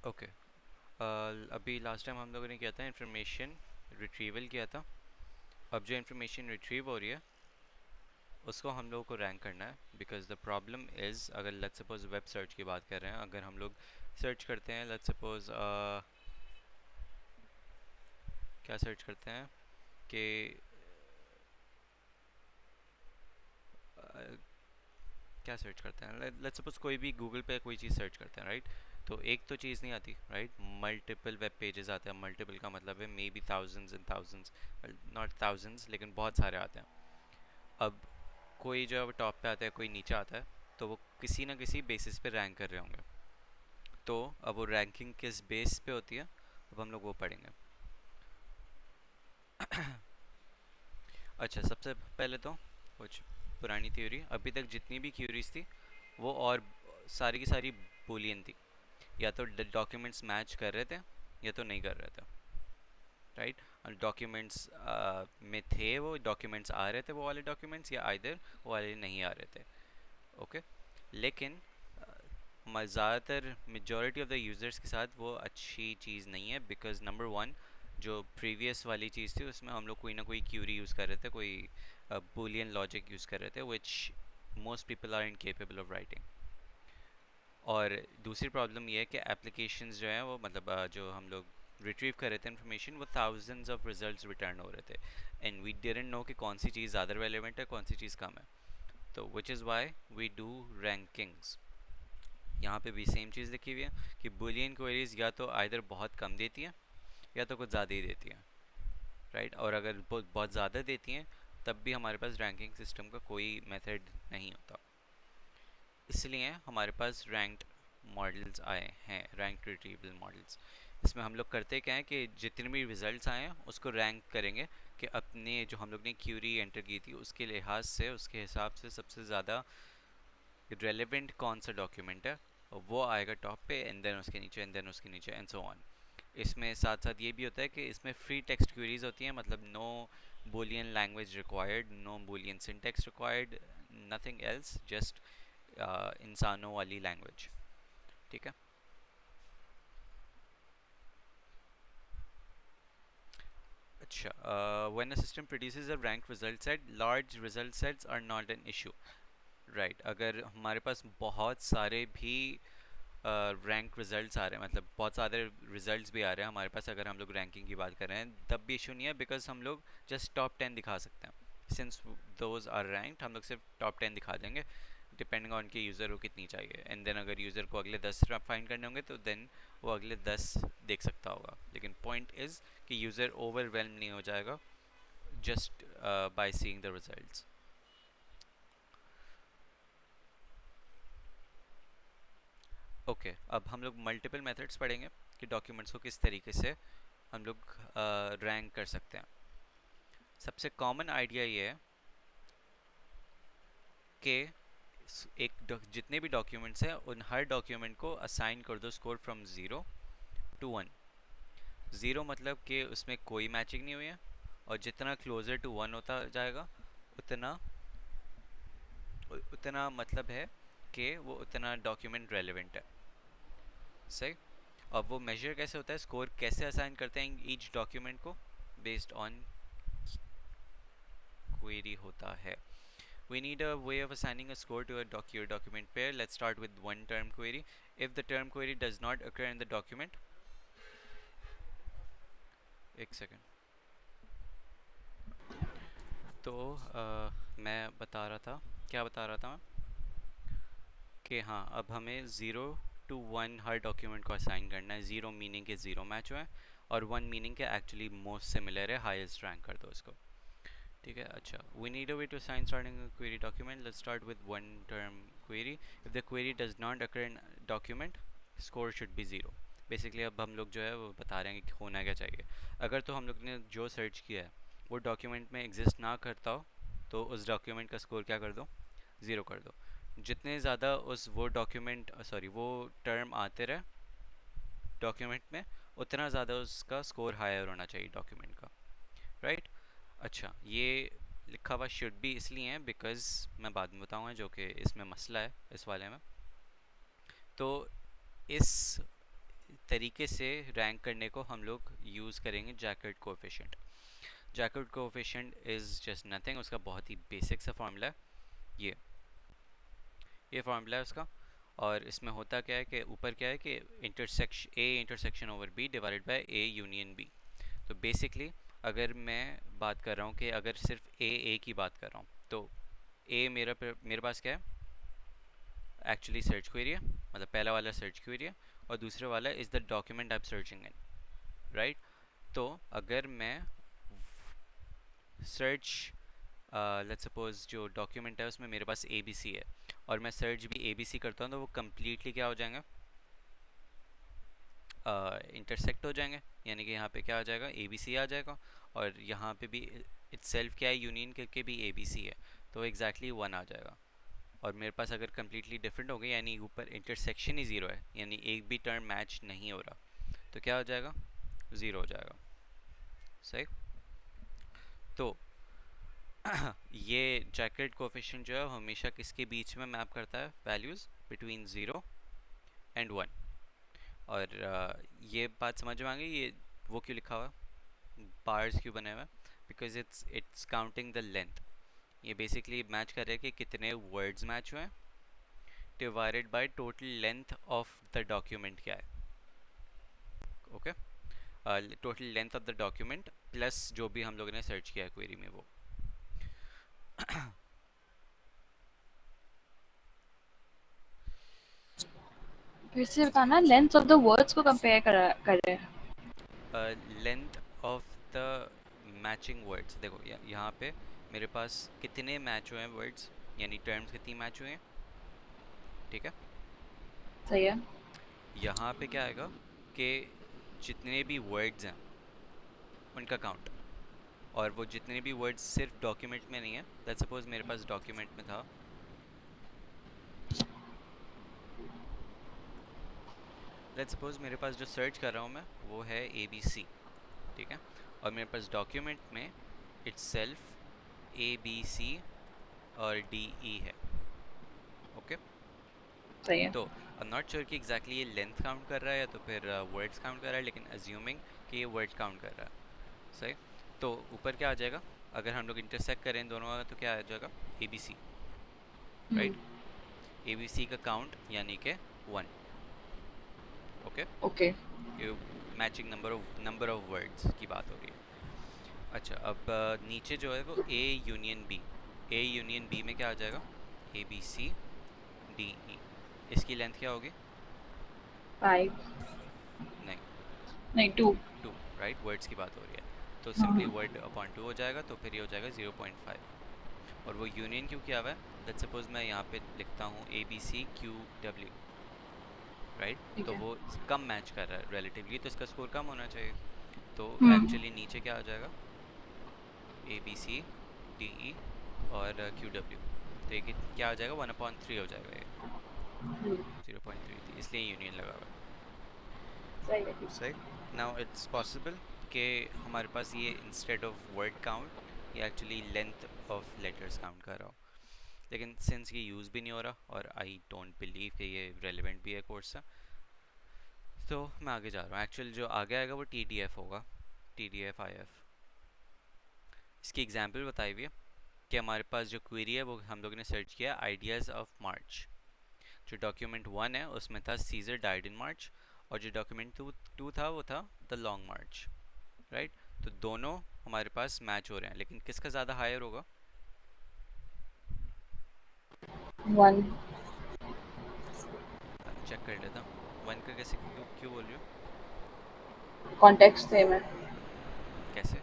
Okay. अभी last time हम लोगों ने किया था इंफॉर्मेशन रिट्रीवल किया था। अब जो इंफॉर्मेशन रिट्रीव हो रही है उसको हम लोगों को रैंक करना है, बिकॉज द प्रॉब्लम इज़, अगर लेट्स सपोज वेब सर्च की बात कर रहे हैं, अगर हम लोग सर्च करते हैं, लेट्स सपोज क्या सर्च करते हैं कि अ, क्या सर्च करते हैं, लेट्स सपोज कोई भी गूगल पे कोई चीज़ सर्च करते हैं, राइट? तो एक तो चीज़ नहीं आती, राइट? मल्टीपल वेब पेजेस आते हैं। मल्टीपल का मतलब है may be thousands and thousands, not thousands लेकिन बहुत सारे आते हैं। अब कोई जो है वो टॉप पे आता है, कोई नीचे आता है, तो वो किसी ना किसी बेसिस पे रैंक कर रहे होंगे। तो अब वो रैंकिंग किस बेस पे होती है, अब हम लोग वो पढ़ेंगे। अच्छा, सबसे पहले तो कुछ पुरानी थ्योरी, अभी तक जितनी भी थ्योरीज थी वो और सारी की सारी बूलियन थी। या तो डॉक्यूमेंट्स मैच कर रहे थे या तो नहीं कर रहे थे, राइट? डॉक्यूमेंट्स में थे, वो डॉक्यूमेंट्स आ रहे थे वो वाले डॉक्यूमेंट्स, या आइदर वो वाले नहीं आ रहे थे। ओके। लेकिन ज़्यादातर मेजॉरिटी ऑफ द यूज़र्स के साथ वो अच्छी चीज़ नहीं है, बिकॉज नंबर वन, जो प्रीवियस वाली चीज़ थी उसमें हम लोग कोई ना कोई क्यूरी यूज़ कर रहे थे, कोई बूलियन लॉजिक यूज़ कर रहे थे, which most people are incapable of writing. और दूसरी प्रॉब्लम ये है कि एप्लीकेशंस जो हैं वो मतलब जो हम लोग रिट्रीव कर रहे थे इन्फॉर्मेशन, वो थाउजेंड्स ऑफ रिजल्ट्स रिटर्न हो रहे थे, एंड वी डिडंट नो कि कौन सी चीज़ ज़्यादा रेलिवेंट है, कौन सी चीज़ कम है। तो which is why we do rankings. यहाँ पे भी सेम चीज़ लिखी हुई है कि बुलियन क्वेरीज या तो आइदर बहुत कम देती हैं या तो कुछ ज़्यादा ही देती हैं, राइट? और अगर बहुत बहुत ज़्यादा देती हैं तब भी हमारे पास रैंकिंग सिस्टम का कोई मेथड नहीं होता। इसलिए हमारे पास रैंक्ड मॉडल्स आए हैं, रैंक रिट्रीवल मॉडल्स। इसमें हम लोग करते क्या है कि जितने भी रिजल्ट्स आए हैं उसको रैंक करेंगे कि अपने जो हम लोग ने क्यूरी एंटर की थी उसके लिहाज से, उसके हिसाब से सबसे ज़्यादा रेलेवेंट कौन सा डॉक्यूमेंट है वो आएगा टॉप पे, एंड देन उसके नीचे, एंड देन उसके नीचे, एंड सो ऑन। इसमें साथ साथ ये भी होता है कि इसमें फ्री टेक्स्ट क्वेरीज होती हैं, मतलब no Boolean language required, no Boolean syntax required, nothing else, just इंसानों वाली लैंग्वेज। ठीक है। अच्छा, when a system produces a rank result set, large result sets are not an issue, right? अगर हमारे पास बहुत सारे भी रैंक रिजल्ट्स आ रहे हैं, मतलब बहुत सारे रिजल्ट्स भी आ रहे हैं हमारे पास, अगर हम लोग रैंकिंग की बात कर रहे हैं तब भी इशू नहीं है, बिकॉज हम लोग जस्ट टॉप 10 दिखा सकते हैं। सिंस दोज आर रैंक्ड, हम लोग सिर्फ टॉप 10 दिखा देंगे, डिपेंडिंग ऑन के यूज़र को कितनी चाहिए, एंड देन अगर यूज़र को अगले 10 फाइंड करने होंगे तो देन वो अगले 10 देख सकता होगा। लेकिन पॉइंट इज़ कि यूज़र ओवरवेलम नहीं हो जाएगा just by seeing the results. Okay, अब हम लोग मल्टीपल मेथड्स पढ़ेंगे कि डॉक्यूमेंट्स को किस तरीके से हम लोग रैंक कर सकते हैं। सबसे कॉमन आइडिया ये है कि जितने भी डॉक्यूमेंट्स हैं उन हर डॉक्यूमेंट को असाइन कर दो स्कोर फ्रॉम 0 to 1। 0 मतलब कि उसमें कोई मैचिंग नहीं हुई है, और जितना क्लोजर टू 1 होता जाएगा उतना उतना मतलब है कि वो उतना डॉक्यूमेंट रेलिवेंट है। सही। अब वो मेजर कैसे होता है, स्कोर कैसे असाइन करते हैं ईच डॉक्यूमेंट को, बेस्ड ऑन क्वेरी होता है। We need a way of assigning a score to a document pair. Let's start with one term query. If the term query does not occur in the document, एक second. तो मैं बता रहा था, क्या बता रहा था मैं, कि हाँ अब हमें 0 to 1 हर डॉक्यूमेंट को असाइन करना है। 0 मीनिंग के 0 मैच हुआ है, और 1 मीनिंग के एक्चुअली मोस्ट सिमिलर है, हाईएस्ट रैंक कर दो इसको। ठीक है। अच्छा, we need a way to assign starting a query document. Let's start with one term query. If the query does not occur in document, score should be 0। Basically अब हम लोग जो है वो बता रहे हैं कि होना क्या चाहिए। अगर तो हम लोग ने जो सर्च किया है वो डॉक्यूमेंट में एग्जिस्ट ना करता हो तो उस डॉक्यूमेंट का स्कोर क्या कर दो, 0 कर दो। जितने ज़्यादा उस वो डॉक्यूमेंट सॉरी वो टर्म आते रहे डॉक्यूमेंट में, उतना ज़्यादा उसका स्कोर हायर होना चाहिए डॉक्यूमेंट का, राइट? अच्छा, ये लिखा हुआ शुड भी इसलिए है बिकॉज़ मैं बाद में बताऊंगा जो कि इसमें मसला है इस वाले में। तो इस तरीके से रैंक करने को हम लोग यूज़ करेंगे jacket coefficient. Jacket coefficient is just nothing, उसका बहुत ही बेसिक सा फार्मूला है। ये ये फार्मूला है उसका। और इसमें होता क्या है कि ऊपर क्या है कि intersection A intersection over B divided by A union B. तो बेसिकली अगर मैं बात कर रहा हूँ कि अगर सिर्फ ए की बात कर रहा हूँ, तो ए मेरे पास क्या है, एक्चुअली सर्च क्वेरी है, मतलब पहला वाला सर्च क्वेरी है, और दूसरा वाला is the document I am searching in, right. तो अगर मैं सर्च लेट्स सपोज जो डॉक्यूमेंट है उसमें मेरे पास ए बी सी है, और मैं सर्च भी ए बी सी करता हूँ, तो वो कम्प्लीटली क्या हो जाएगा, इंटरसेक्ट हो जाएंगे। यानी कि यहाँ पे क्या आ जाएगा, ए बी सी आ जाएगा, और यहाँ पे भी इट्सेल्फ क्या है, यूनियन करके भी ए बी सी है, तो एग्जैक्टली वन आ जाएगा। और मेरे पास अगर कम्प्लीटली डिफरेंट हो गई, यानी ऊपर इंटरसेक्शन ही ज़ीरो है, यानी एक भी टर्म मैच नहीं हो रहा, तो क्या हो जाएगा, ज़ीरो हो जाएगा। सही। तो ये जैकेट कोफिशिएंट जो है हमेशा किसके बीच में मैप करता है, values between zero and one. और ये बात समझ में आ गई, ये वो क्यों लिखा हुआ है, बार्स क्यों बने हुए हैं, because it's counting the length. ये बेसिकली मैच कर रहा है कि कितने वर्ड्स मैच हुए हैं divided by total length of the document क्या है। Okay, total length of the document plus जो भी हम लोगों ने सर्च किया है क्वेरी में वो। फिर से बताना, लेंथ ऑफ द वर्ड्स को कंपेयर कर रहे हैं। Length of the matching words, देखो यहाँ पे मेरे पास कितने मैच हुए हैं वर्ड्स, यानी टर्म्स कितनी मैच हुए हैं, ठीक है। सही है। यहाँ पे क्या आएगा कि जितने भी वर्ड्स हैं उनका काउंट, और वो जितने भी वर्ड्स सिर्फ डॉक्यूमेंट में नहीं है, लेट्स सपोज मेरे पास डॉक्यूमेंट में था, लेट्स सपोज मेरे पास जो सर्च कर रहा हूँ मैं वो है ए बी सी, ठीक है। और मेरे पास डॉक्यूमेंट में इट्सेल्फ ए बी सी और डी ई है। ओके, सही है। तो आई एम नॉट श्योर कि एग्जैक्टली ये लेंथ काउंट कर रहा है या तो फिर वर्ड्स काउंट कर रहा है, लेकिन अज्यूमिंग कि ये वर्ड्स काउंट कर रहा है। सही। तो ऊपर क्या आ जाएगा, अगर हम लोग इंटरसेक्ट करें इन दोनों का, तो क्या आ जाएगा, A B C, right. A B C का काउंट यानी कि वन। Okay, okay. ये मैचिंग नंबर ऑफ वर्ड्स की बात हो रही है। अच्छा, अब नीचे जो है वो A union B, A union B में क्या आ जाएगा, A B C D E. इसकी लेंथ क्या होगी, 5। नहीं, नहीं, 2। टू, राइट, वर्ड्स की बात हो रही है, तो सिंपली हाँ। वर्ड अपॉन टू हो जाएगा, तो फिर ये हो जाएगा 0.5। और वो यूनियन क्यों किया हुआ है, लेट्स सपोज मैं यहाँ पे लिखता हूँ A B C Q W, right. ठीक तो है। वो कम मैच कर रहा है रिलेटिवली, तो इसका स्कोर कम होना चाहिए। तो एक्चुअली नीचे क्या आ जाएगा, A B C D E और क्यू डब्ल्यू, तो ये क्या आ जाएगा, 1/3 हो जाएगा ये, 0.3 थी इसलिए यूनियन लगा हुआ है। सही है। ठीक सही। नाउ इट्स पॉसिबल कि हमारे पास ये इंस्टेड ऑफ वर्ड काउंट ये actually length of letters count कर रहा हो, लेकिन सिंस ये यूज़ भी नहीं हो रहा और आई डोंट बिलीव कि ये रेलिवेंट भी है कोर्स से, तो मैं आगे जा रहा हूँ। एक्चुअल जो आगे आएगा वो टी डी एफ होगा, T D F I F. इसकी एग्जाम्पल बताई हुई है कि हमारे पास जो क्वेरी है वो हम लोगों ने सर्च किया आइडियाज़ ऑफ मार्च। जो डॉक्यूमेंट वन है उसमें था सीजर डाइड इन मार्च, और जो डॉक्यूमेंट टू था वो था द लॉन्ग मार्च, राइट। तो दोनों हमारे पास मैच हो रहे हैं, लेकिन किसका ज़्यादा हायर होगा, है। 1। चेक कर लेता हूँ। वन का कैसे, क्यों क्यों बोल रही हो, कॉन्टेक्स्ट सेम है। कैसे,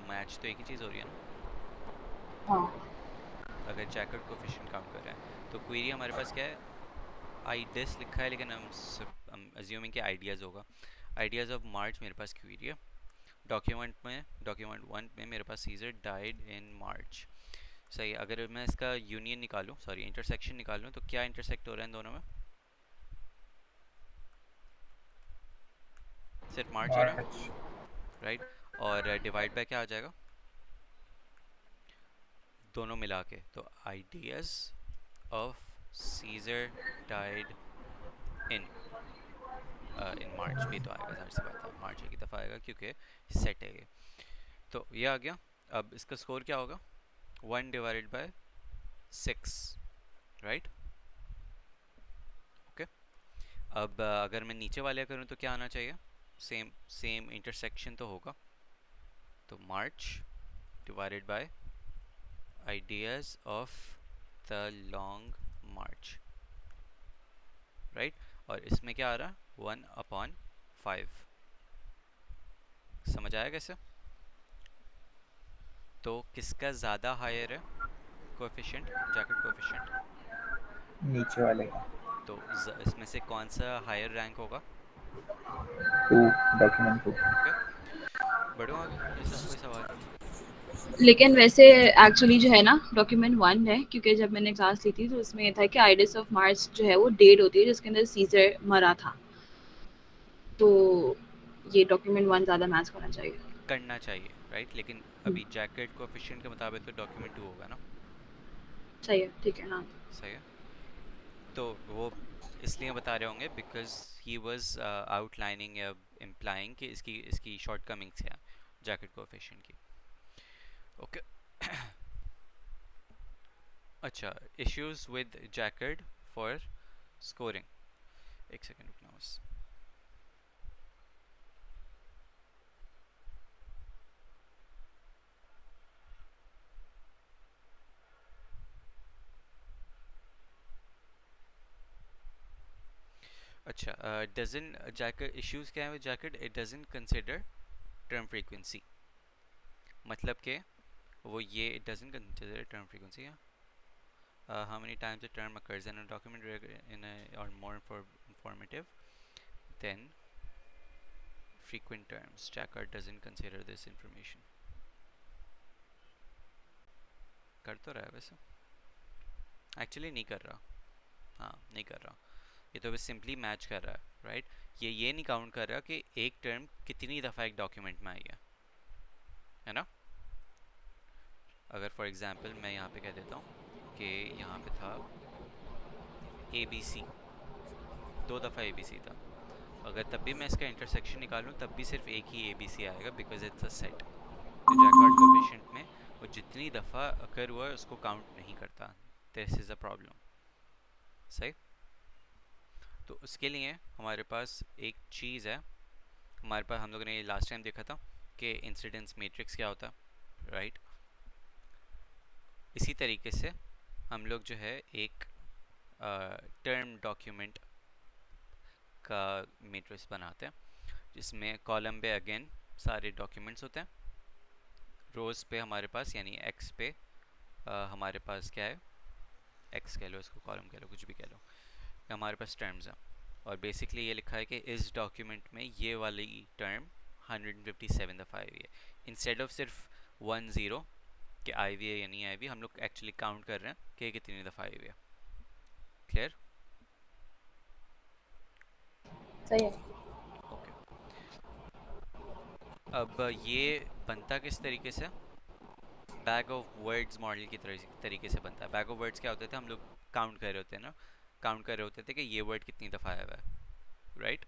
मैच तो एक ही चीज़ हो रही है ना, हाँ। अगर जैकेट कोफिशिएंट काउंट कर रहे हैं। तो क्वेरी हमारे पास क्या है, आई डिस लिखा है, लेकिन हम अज्यूमिंग कि आइडियाज़ होगा। आइडियाज़ ऑफ मार्च मेरे पास क्वेरी है, डॉक्यूमेंट वन में मेरे पास सीजर डाइड इन मार्च। सही। अगर मैं इसका यूनियन निकालूं, सॉरी इंटरसेक्शन निकालूं, तो क्या इंटरसेक्ट हो रहा है इन दोनों में, सिर्फ मार्च हो रहा है, मार्च। राइट। और डिवाइड बाय क्या आ जाएगा, दोनों मिला के, तो ideas of Caesar died in, in March भी तो आएगा, जाहिर सी बात है मार्च एक ही दफ़ा आएगा क्योंकि सेट है ये। तो ये आ गया। अब इसका स्कोर क्या होगा, 1/6, राइट। ओके। अब अगर मैं नीचे वाले करूँ तो क्या आना चाहिए, सेम सेम इंटरसेक्शन तो होगा। तो March divided by ideas of the long March, right. और इसमें क्या आ रहा है, 1/5। समझ आया कैसे। तो किसका ज़्यादा हायर है कोएफिशिएंट, जैकेट कोएफिशिएंट। नीचे वाले का। तो इसमें से कौन सा हायर रैंक होगा, 2, डॉक्यूमेंट 2। ओके। बढ़ो आगे, कोई सवाल। लेकिन वैसे एक्चुअली जो है ना डॉक्यूमेंट 1 है, क्योंकि जब मैंने क्लास ली थी तो उसमें ये था कि आइडियस ऑफ मार्च जो है वो डेट होती है जिसके अंदर सीजर मरा था, तो ये डॉक्यूमेंट 1 ज़्यादा मैच करना चाहिए। करना चाहिए, राइट। लेकिन हम्म, अभी जैकेट कोएफिशिएंट के मुताबिक तो डॉक्यूमेंट 2 होगा ना। सही है, ठीक है, हाँ। सही है। तो वो इसलिए बता रहे होंगे बिकॉज ही वाज आउटलाइनिंग या इम्प्लाइंग कि इसकी इसकी शॉर्टकमिंग्स क्या जैकेट कोएफिशिएंट की। ओके। अच्छा, issues with jacket for scoring. एक सेकंड रुकना बस। अच्छा, डजन जैकेट इश्यूज क्या है with jacket, it doesn't consider term frequency. मतलब कि वो ये it doesn't consider term frequency. How many times a term occurs in a document in a, or more informative than frequent terms. Jacquard doesn't consider this information. कर तो रहा है वैसे, actually नहीं कर रहा। हाँ, नहीं कर रहा। ये तो बस सिंपली मैच कर रहा है, राइट। ये नहीं काउंट कर रहा कि एक टर्म कितनी दफ़ा एक डॉक्यूमेंट में आई है ना। अगर फॉर एग्जांपल मैं यहाँ पे कह देता हूँ कि यहाँ पे था ABC, 2 दफ़ा ABC था, अगर तब भी मैं इसका इंटरसेक्शन निकालूं तब भी सिर्फ एक ही ABC आएगा बिकॉज इट्स अ सेट। तो जैकार्ड कोफिशिएंट में वो जितनी दफ़ा अकर हुआ है उसको काउंट नहीं करता। दिस इज़ अ प्रॉब्लम, सही। तो उसके लिए हमारे पास एक चीज़ है, हमारे पास हम लोगों ने लास्ट टाइम देखा था कि इंसिडेंस मैट्रिक्स क्या होता है, राइट। इसी तरीके से हम लोग जो है एक टर्म डॉक्यूमेंट का मैट्रिक्स बनाते हैं जिसमें कॉलम पे अगेन सारे डॉक्यूमेंट्स होते हैं, रोज़ पे हमारे पास यानी एक्स पे हमारे पास क्या है, एक्स कह लो इसको, कॉलम कह लो, कुछ भी कह लो, हमारे पास टर्म्स हैं। और बेसिकली ये लिखा है कि इस डॉक्यूमेंट में ये वाली टर्म 157 दफ़ा आई हुई है। इंस्टेड ऑफ सिर्फ 10 कि आई हुई है या नहीं आई हुई, हम लोग एक्चुअली काउंट कर रहे हैं कि कितनी दफ़ा आई हुई है। क्लियर। सही है। ओके। अब ये बनता किस तरीके से, बैग ऑफ वर्ड्स मॉडल की तरीके से बनता है। बैग ऑफ वर्ड्स क्या होते थे, हम लोग काउंट कर रहे होते हैं ना, काउंट कर रहे होते थे कि ये वर्ड कितनी दफ़ा आया हुआ है, राइट।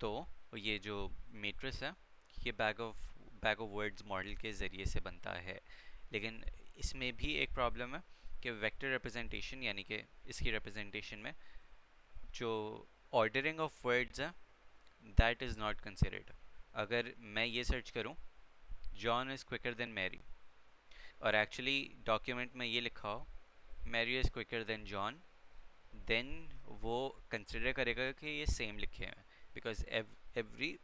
तो ये जो मैट्रिक्स है ये बैग ऑफ वर्ड्स मॉडल के ज़रिए से बनता है। लेकिन इसमें भी एक प्रॉब्लम है कि वेक्टर रिप्रेजेंटेशन यानी कि इसकी रिप्रेजेंटेशन में जो ऑर्डरिंग ऑफ वर्ड्स है दैट इज़ नॉट कंसिडर्ड। अगर मैं ये सर्च करूं John is quicker than Mary और एक्चुअली डॉक्यूमेंट में ये लिखा हो Mary is quicker than John, then वो कंसिडर करेगा कि ये सेम लिखे हैं because every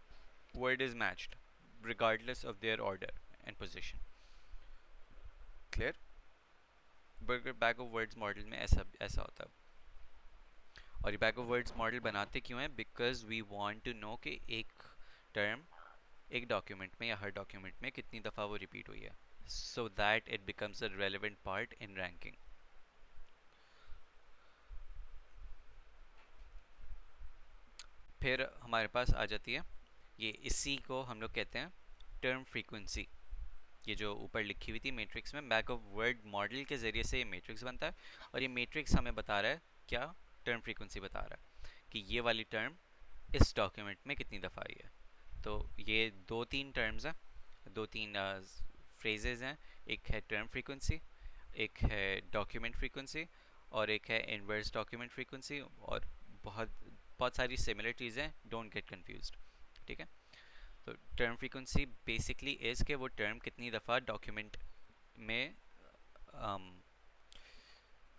word is matched regardless of their order and position. Clear? Burger bag of words model में ऐसा ऐसा होता है। और ये बैग ऑफ वर्ड्स मॉडल बनाते क्यों हैं, because we want to know कि एक टर्म एक डॉक्यूमेंट में या हर डॉक्यूमेंट में कितनी दफ़ा वो रिपीट हुई है, so that it becomes a relevant part in ranking. फिर हमारे पास आ जाती है ये, इसी को हम लोग कहते हैं टर्म फ्रीक्वेंसी। ये जो ऊपर लिखी हुई थी मैट्रिक्स में, बैग ऑफ वर्ड मॉडल के ज़रिए से ये मैट्रिक्स बनता है और ये मैट्रिक्स हमें बता रहा है क्या, टर्म फ्रीक्वेंसी बता रहा है कि ये वाली टर्म इस डॉक्यूमेंट में कितनी दफ़ा आई है। तो ये दो तीन टर्म्स हैं, दो तीन फ्रेजेस हैं। एक है टर्म फ्रीक्वेंसी, एक है डॉक्यूमेंट फ्रीक्वेंसी, और एक है इनवर्स डॉक्यूमेंट फ्रीक्वेंसी, और बहुत बहुत सारी सिमिलर चीज़ें, डोंट गेट कंफ्यूज्ड। ठीक है, तो टर्म फ्रीक्वेंसी बेसिकली इज़ के वो टर्म कितनी दफ़ा डॉक्यूमेंट में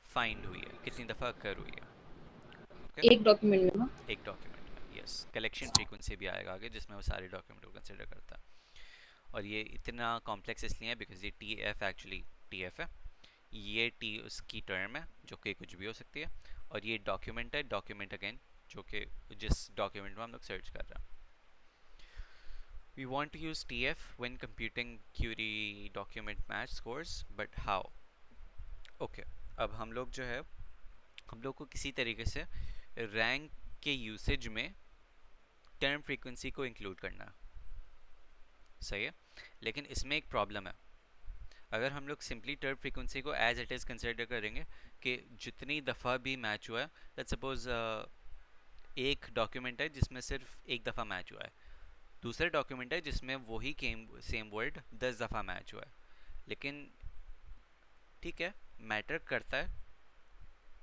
फाइंड हुई है, कितनी दफ़ा अकर हुई है। ओके, एक डॉक्यूमेंट में ना? एक डॉक्यूमेंट में, यस। कलेक्शन फ्रीक्वेंसी भी आएगा आगे, जिसमें वो सारे डॉक्यूमेंट को कंसिडर करता है। और ये इतना कॉम्प्लेक्स इसलिए है बिकॉज ये T F actually T F है, ये टी उसकी टर्म है जो कि कुछ भी हो सकती है, और ये डॉक्यूमेंट है, डॉक्यूमेंट अगेन जो कि जिस डॉक्यूमेंट में हम लोग सर्च कर रहे हैं। We want to use TF when computing query document match scores, but how? Okay, अब हम लोग जो है, हम लोग को किसी तरीके से रैंक के यूसेज में टर्म फ्रीक्वेंसी को इंक्लूड करना है, सही है। लेकिन इसमें एक प्रॉब्लम है। अगर हम लोग सिंपली टर्म फ्रीक्वेंसी को एज इट इज़ कंसिडर करेंगे कि जितनी दफ़ा भी मैच हुआ है, लेट्स सपोज एक डॉक्यूमेंट है जिसमें सिर्फ एक दफ़ा मैच हुआ है, दूसरा डॉक्यूमेंट है जिसमें वही सेम वर्ड 10 दफ़ा मैच हुआ है, लेकिन ठीक है, मैटर करता है,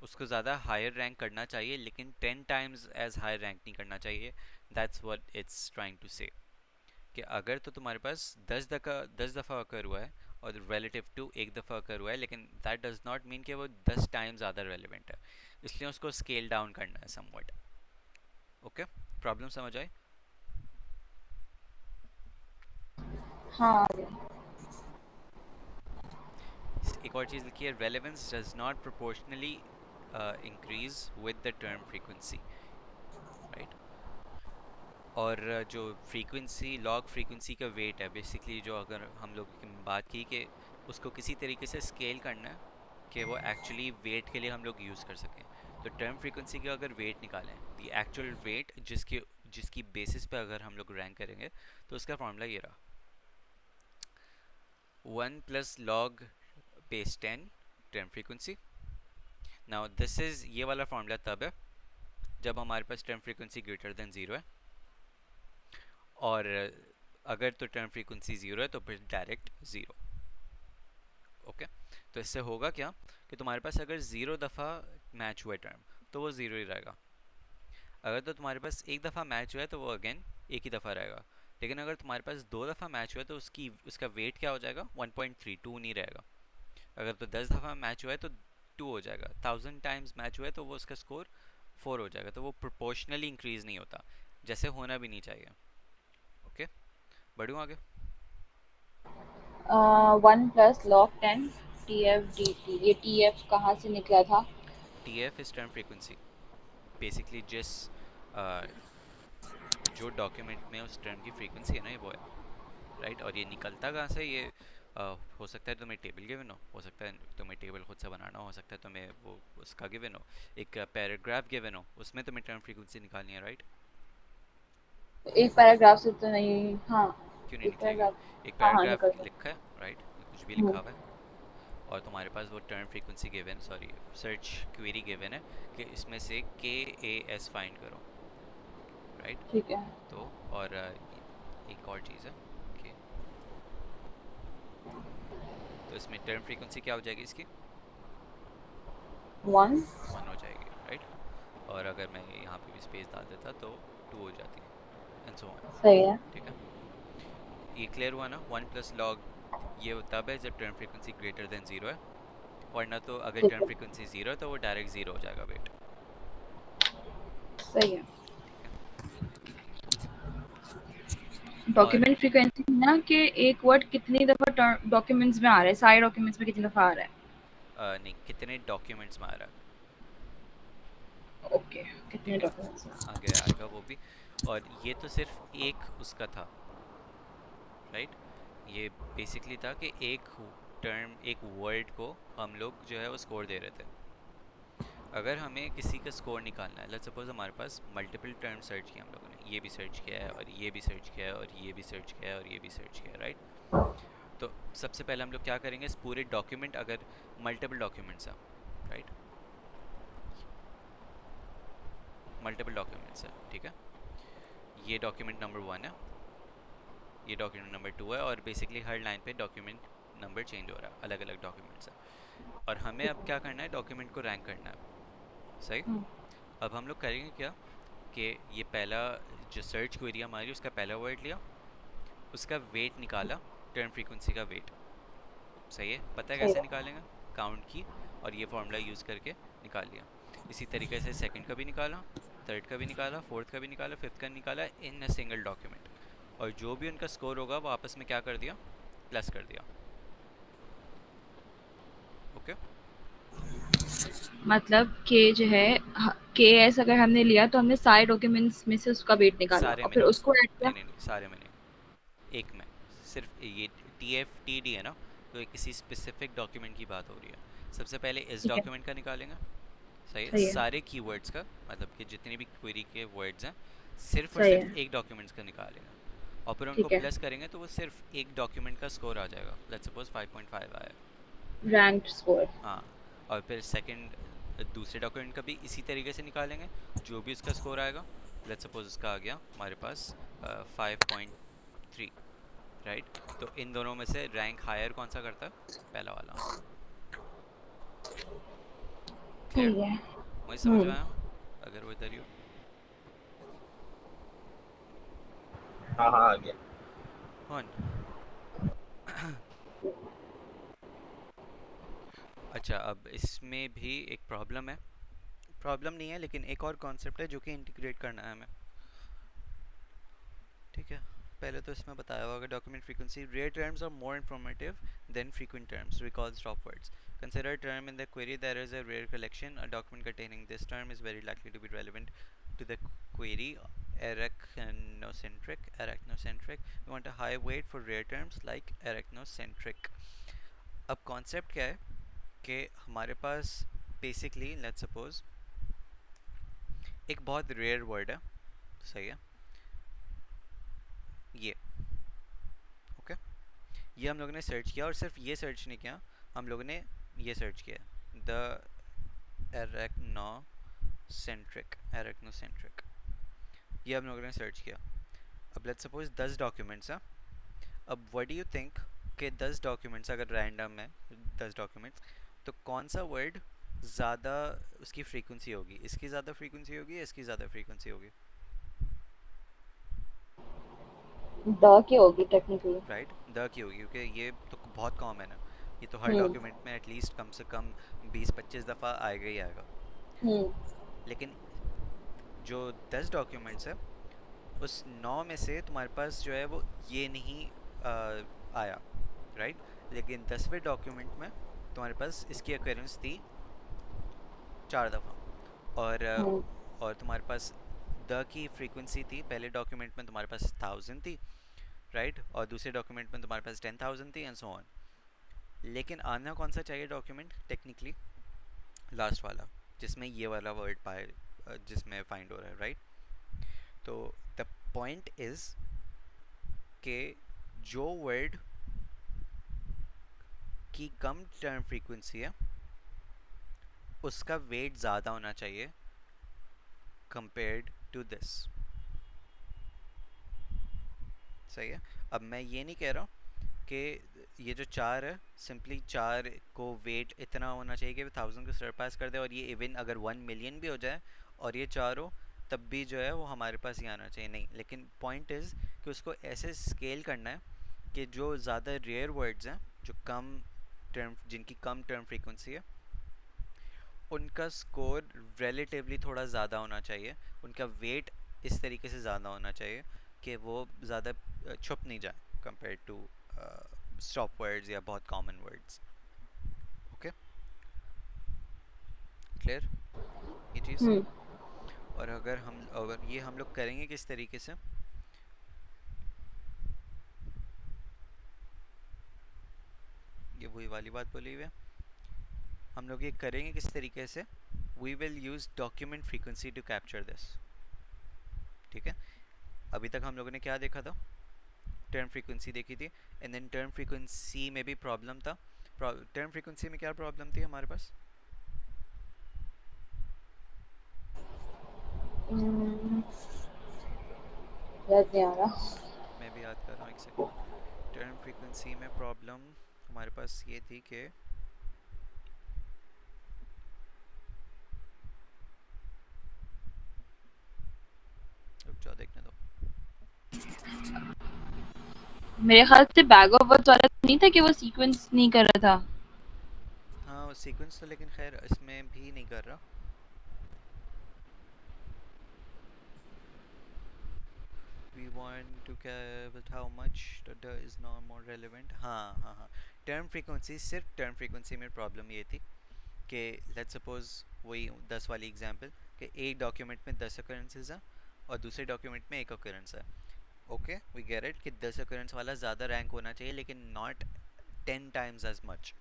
उसको ज़्यादा हायर रैंक करना चाहिए, लेकिन 10 टाइम्स एज हायर रैंक नहीं करना चाहिए। That's what it's trying to say, कि अगर तो तुम्हारे पास 10 दफ़ा अकर हुआ है और रिलेटिव टू एक दफ़ा अकर हुआ है, लेकिन दैट डज नॉट मीन कि वो 10 टाइम्स ज़्यादा रेलिवेंट है, इसलिए उसको स्केल डाउन करना है समवट। ओके, प्रॉब्लम समझ आई? हाँ। एक और चीज़ लिखी है, relevance does not proportionally increase with the term frequency, right. और जो फ्रीक्वेंसी, लॉग फ्रीक्वेंसी का वेट है बेसिकली, जो अगर हम लोग की बात की कि उसको किसी तरीके से स्केल करना है कि वो एक्चुअली वेट के लिए हम लोग यूज़ कर सकें, तो टर्म फ्रीक्वेंसी का अगर वेट निकालें, द एक्चुअल वेट जिसके जिसकी बेसिस पे अगर हम लोग रैंक करेंगे, तो उसका फॉर्मूला ये रहा, 1 plus log base 10 term frequency. Now this is, ये वाला फॉर्मूला तब है जब हमारे पास टर्म फ्रीक्वेंसी ग्रेटर देन 0 है, और अगर तो टर्म फ्रीक्वेंसी 0 है तो फिर डायरेक्ट 0। ओके, तो इससे होगा क्या कि तुम्हारे पास अगर 0 दफ़ा मैच हुआ टर्म तो वो 0 ही रहेगा, अगर तो तुम्हारे पास एक दफ़ा मैच हुआ है तो वो अगेन एक ही दफ़ा रहेगा, लेकिन अगर तुम्हारे पास 2 दफ़ा मैच हुआ है तो उसका वेट क्या हो जाएगा, 1.32 नहीं रहेगा। अगर तो 10 दफ़ा मैच हुआ है तो 2 हो जाएगा, 1000 टाइम्स मैच हुआ है तो वो उसका स्कोर 4 हो जाएगा, तो वो प्रोपोर्शनली इंक्रीज नहीं होता, जैसे होना भी नहीं चाहिए। ओके, बढ़ूँ आगे। 1 plus log 10 T F D T, ये टी एफ कहाँ से निकला था? T F is term frequency, basically जिस जो डॉक्यूमेंट में उस टर्म की फ्रीक्वेंसी है ना, ये वो है, राइट। और ये निकलता कहाँ से, ये हो सकता है तुम्हें टेबल गिवन हो सकता है तुम्हें टेबल खुद से बनाना हो सकता है तुम्हें वो उसका गिवन हो, एक पैराग्राफ गिवन हो, उसमें तुम्हें टर्म फ्रीक्वेंसी निकालनी है, राइट। एक पैराग्राफ से तो नहीं। हाँ, क्यों नहीं एक निकलेगी? पैराग्राफ। एक हाँ हाँ, पैराग्राफ निकल सकता। लिखा है, राइट, कुछ भी लिखा हम्म, हुआ है, और तुम्हारे पास वो term frequency given, sorry search query given है कि इसमें से के ए एस फाइंड करो, राइट। ठीक है। तो और एक और चीज़ है कि तो इसमें टर्म फ्रीक्वेंसी क्या हो जाएगी इसकी, 1। 1 हो जाएगी, राइट। और अगर मैं यहाँ पे भी स्पेस डाल देता तो 2 हो जाती, एंड सो ऑन। सही है। ठीक है, ये क्लियर हुआ ना। 1 प्लस लॉग ये तब है जब टर्म फ्रीक्वेंसी ग्रेटर देन 0 है, वरना तो अगर ठीक टर्म है। फ्रीक्वेंसी 0 है तो वो डायरेक्ट 0 हो जाएगा वेट। सही है। ठीक है, और डॉक्यूमेंट फ्रीक्वेंसी ना कि एक वर्ड कितनी दफा डॉक्यूमेंट्स में आ रहा है, सारे डॉक्यूमेंट्स में कितनी दफा आ रहा है? नहीं, कितने डॉक्यूमेंट्स में आ रहा है, ओके, कितने ठीक है, डॉक्यूमेंट्स में? आगे आएगा वो भी। और ये तो सिर्फ एक उसका था, राइट। ये बेसिकली था कि एक टर्म, एक वर्ड को हम लोग जो है वो स्कोर दे रहे थे। अगर हमें किसी का स्कोर निकालना है, लेट्स सपोज हमारे पास मल्टीपल टर्म सर्च किया हम लोगों ने, ये भी सर्च किया है और ये भी सर्च किया है और ये भी सर्च किया है और ये भी सर्च किया है, राइट। तो सबसे पहले हम लोग क्या करेंगे, इस पूरे डॉक्यूमेंट, अगर मल्टीपल डॉक्यूमेंट्स हैं, राइट, मल्टीपल डॉक्यूमेंट्स है, ठीक है। ये डॉक्यूमेंट नंबर 1 है, ये डॉक्यूमेंट नंबर 2 है, और बेसिकली हर लाइन पे डॉक्यूमेंट नंबर चेंज हो रहा है, अलग अलग डॉक्यूमेंट्स है। और हमें अब क्या करना है, डॉक्यूमेंट को रैंक करना है, सही। हम्म, अब हम लोग करेंगे क्या कि ये पहला जो सर्च क्वेरी हमारी, उसका पहला वर्ड लिया, उसका वेट निकाला, टर्म फ्रीक्वेंसी का वेट, सही है। पता है सही कैसे है। निकालेंगे, काउंट की और ये फॉर्मूला यूज़ करके निकाल लिया। इसी तरीके से सेकंड का भी निकाला, थर्ड का भी निकाला, फोर्थ का भी निकाला, फिफ्थ का निकाला इन अ सिंगल डॉक्यूमेंट, और जो भी उनका स्कोर होगा वो आपस में क्या कर दिया, प्लस कर दिया। ओके, मतलब के जो है के एस अगर हमने लिया तो हमने सारे डॉक्यूमेंट्स में से उसका वेट निकाला सारे और में फिर नहीं, उसको ऐड किया। नहीं, सारे में नहीं, एक में। सिर्फ ये टी एफ टी डी है ना, तो ये किसी स्पेसिफिक डॉक्यूमेंट की बात हो रही है। सबसे पहले इस ठीक है। डॉक्यूमेंट का निकालेंगे, सही है, सही है। सारे कीवर्ड्स का, मतलब कि जितने भी क्वेरी के वर्ड्स हैं, सिर्फ और सही सिर्फ है। एक डॉक्यूमेंट्स का निकालेंगे, और फिर उनको ठीक है। प्लस करेंगे तो वो सिर्फ एक डॉक्यूमेंट का स्कोर आ जाएगा। लेट्स सपोज 5.5 आया। Ranked score. हाँ, और फिर सेकंड दूसरे डॉक्यूमेंट का भी इसी तरीके से निकालेंगे, जो भी उसका स्कोर आएगा। लेट्स सपोज उसका आ गया हमारे पास 5.3, राइट। तो इन दोनों में से रैंक हायर कौन सा करता है, पहला वाला। क्लियर, ठीक है। मुझे समझ में हम्म। आया, अगर वो इधर ही हो। हाँ हाँ आ गया। कौन अच्छा, अब इसमें भी एक प्रॉब्लम है, प्रॉब्लम नहीं है लेकिन एक और कॉन्सेप्ट है जो कि इंटीग्रेट करना है हमें, ठीक है। पहले तो इसमें बताया होगा, document frequency, rare terms are more informative than frequent terms, recall stop words, consider term in the query that is a rare collection, a document containing this term is very likely to be relevant to the query, arachnocentric, we want a high weight for rare terms like arachnocentric। अब concept क्या है कि हमारे पास basically let's suppose एक बहुत rare word है, सही है, ये, ओके। ये हम लोगों ने सर्च किया, और सिर्फ ये सर्च नहीं किया, हम लोगों ने ये सर्च किया, द एरेक्नोसेंट्रिक, ये हम लोगों ने सर्च किया। अब लेट्स सपोज 10 डॉक्यूमेंट्स हैं। अब व्हाट डू यू थिंक कि 10 डॉक्यूमेंट्स अगर रैंडम है, 10 डॉक्यूमेंट्स, तो कौन सा वर्ड ज़्यादा उसकी फ्रीक्वेंसी होगी, इसकी ज़्यादा फ्रीक्वेंसी होगी या इसकी ज़्यादा फ्रीक्वेंसी होगी, द की होगी टेक्निकली। राइट, द की होगी, क्योंकि ये तो बहुत कॉमन है, ये तो हर हम्म। डॉक्यूमेंट में एटलीस्ट कम से कम 20-25 दफ़ा आएगा ही आएगा। हम्म। लेकिन जो 10 डॉक्यूमेंट्स है, उस 9 में से तुम्हारे पास जो है वो ये नहीं आया, राइट। लेकिन 10वें डॉक्यूमेंट में तुम्हारे पास इसकी अकरेंस थी 4 दफ़ा, और हम्म। और तुम्हारे पास द की फ्रीक्वेंसी थी, पहले डॉक्यूमेंट में तुम्हारे पास 1000 थी, राइट, और दूसरे डॉक्यूमेंट में तुम्हारे पास 10,000 थी, एंड सो ऑन। लेकिन आना कौन सा चाहिए डॉक्यूमेंट टेक्निकली, लास्ट वाला, जिसमें ये वाला वर्ड पाए, जिसमें फाइंड हो रहा है, राइट। तो द पॉइंट इज के जो वर्ड की कम टर्म फ्रीक्वेंसी है, उसका वेट ज़्यादा होना चाहिए कंपेयर्ड टू दिस, सही है। अब मैं ये नहीं कह रहा हूँ कि ये जो 4 है, सिंपली 4 को वेट इतना होना चाहिए कि 1000 को सरपास कर दे, और ये इवन अगर 1 मिलियन भी हो जाए और ये 4 हो, तब भी जो है वो हमारे पास ही आना चाहिए, नहीं। लेकिन पॉइंट इज़ कि उसको ऐसे स्केल करना है कि जो ज़्यादा रेयर वर्ड्स हैं, जो कम टर्म, जिनकी कम टर्म फ्रीक्वेंसी है, उनका स्कोर रिलेटिवली थोड़ा ज़्यादा होना चाहिए, उनका वेट इस तरीके से ज़्यादा होना चाहिए कि वो ज़्यादा छुप नहीं जाए कंपेयर टू स्टॉप वर्ड्स या बहुत कॉमन वर्ड्स। ओके, क्लियर ये चीज़। हम्म। और अगर ये हम लोग करेंगे किस तरीके से, ये वही वाली बात बोली हुई है, हम लोग ये करेंगे किस तरीके से, we will use document frequency to capture this, ठीक है। अभी तक हम लोगों ने क्या देखा था, टर्म फ्रीक्वेंसी देखी थी, एंड देन टर्म फ्रीक्वेंसी में भी प्रॉब्लम था। टर्म फ्रीक्वेंसी में क्या प्रॉब्लम थी हमारे पास, हम्म, याद नहीं आ रहा। मैं भी याद कर रहा हूँ, एक सेकंड। टर्म फ्रीक्वेंसी में प्रॉब्लम हमारे पास ये थी कि रुक जाओ देखने दो। मेरे ख्याल से बैग ऑफ वर्ड्स वाला तो नहीं था कि वो सीक्वेंस नहीं कर रहा था। हाँ सीक्वेंस तो लेकिन खैर इसमें भी नहीं कर रहा। We want to care but how much that is not more relevant। हाँ हाँ हाँ, टर्म फ्रीक्वेंसी, सिर्फ टर्म फ्रीक्वेंसी में प्रॉब्लम ये थी कि लेट्स सपोज वही 10 वाली एग्जांपल कि एक डॉक्यूमेंट में 10 occurrences हैं और दूसरे डॉक्यूमेंट में एक occurrence है। ओके वी गेट इट कि 10 occurrence वाला ज़्यादा रैंक होना चाहिए लेकिन नॉट 10 टाइम्स एज मच।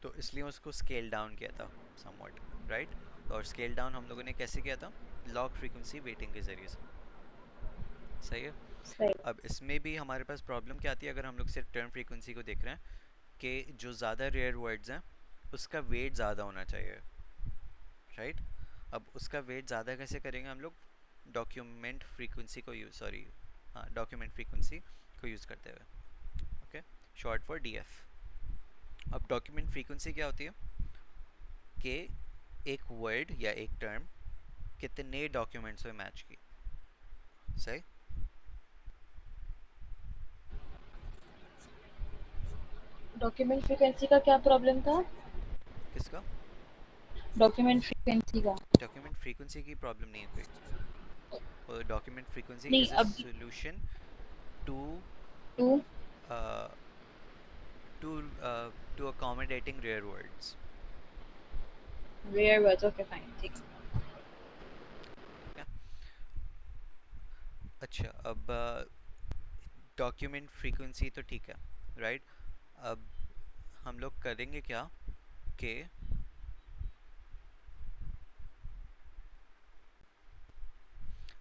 तो इसलिए उसको स्केल डाउन किया था समवॉट, राइट। और स्केल डाउन हम लोगों ने कैसे किया था? लॉग फ्रीक्वेंसी वेटिंग के ज़रिए से। सही है। सही। अब इसमें भी हमारे पास प्रॉब्लम क्या आती है अगर हम लोग सिर्फ टर्म फ्रीक्वेंसी को देख रहे हैं कि जो ज़्यादा रेयर वर्ड्स हैं उसका वेट ज़्यादा होना चाहिए, राइट। अब उसका वेट ज़्यादा कैसे करेंगे हम लोग? डॉक्यूमेंट फ्रीक्वेंसी को यूज़, सॉरी, हाँ डॉक्यूमेंट फ्रीक्वेंसी को यूज़ करते हुए। Okay, short for DF. अब डॉक्यूमेंट फ्रीक्वेंसी क्या होती है कि एक वर्ड या एक टर्म कितने डॉक्यूमेंट्स में मैच की। सही। डॉक्यूमेंट फ्रीक्वेंसी का क्या प्रॉब्लम था? किसका? डॉक्यूमेंट फ्रीक्वेंसी का। डॉक्यूमेंट फ्रीक्वेंसी की प्रॉब्लम नहीं है कोई। और डॉक्यूमेंट फ्रीक्वेंसी नहीं, इज अ अभी solution to to to to accommodating rare words। Rare words, okay fine, ठीक है। ठीक है। अच्छा अब डॉक्यूमेंट फ्रीक्वेंसी तो ठीक है, राइट। अब हम लोग करेंगे क्या कि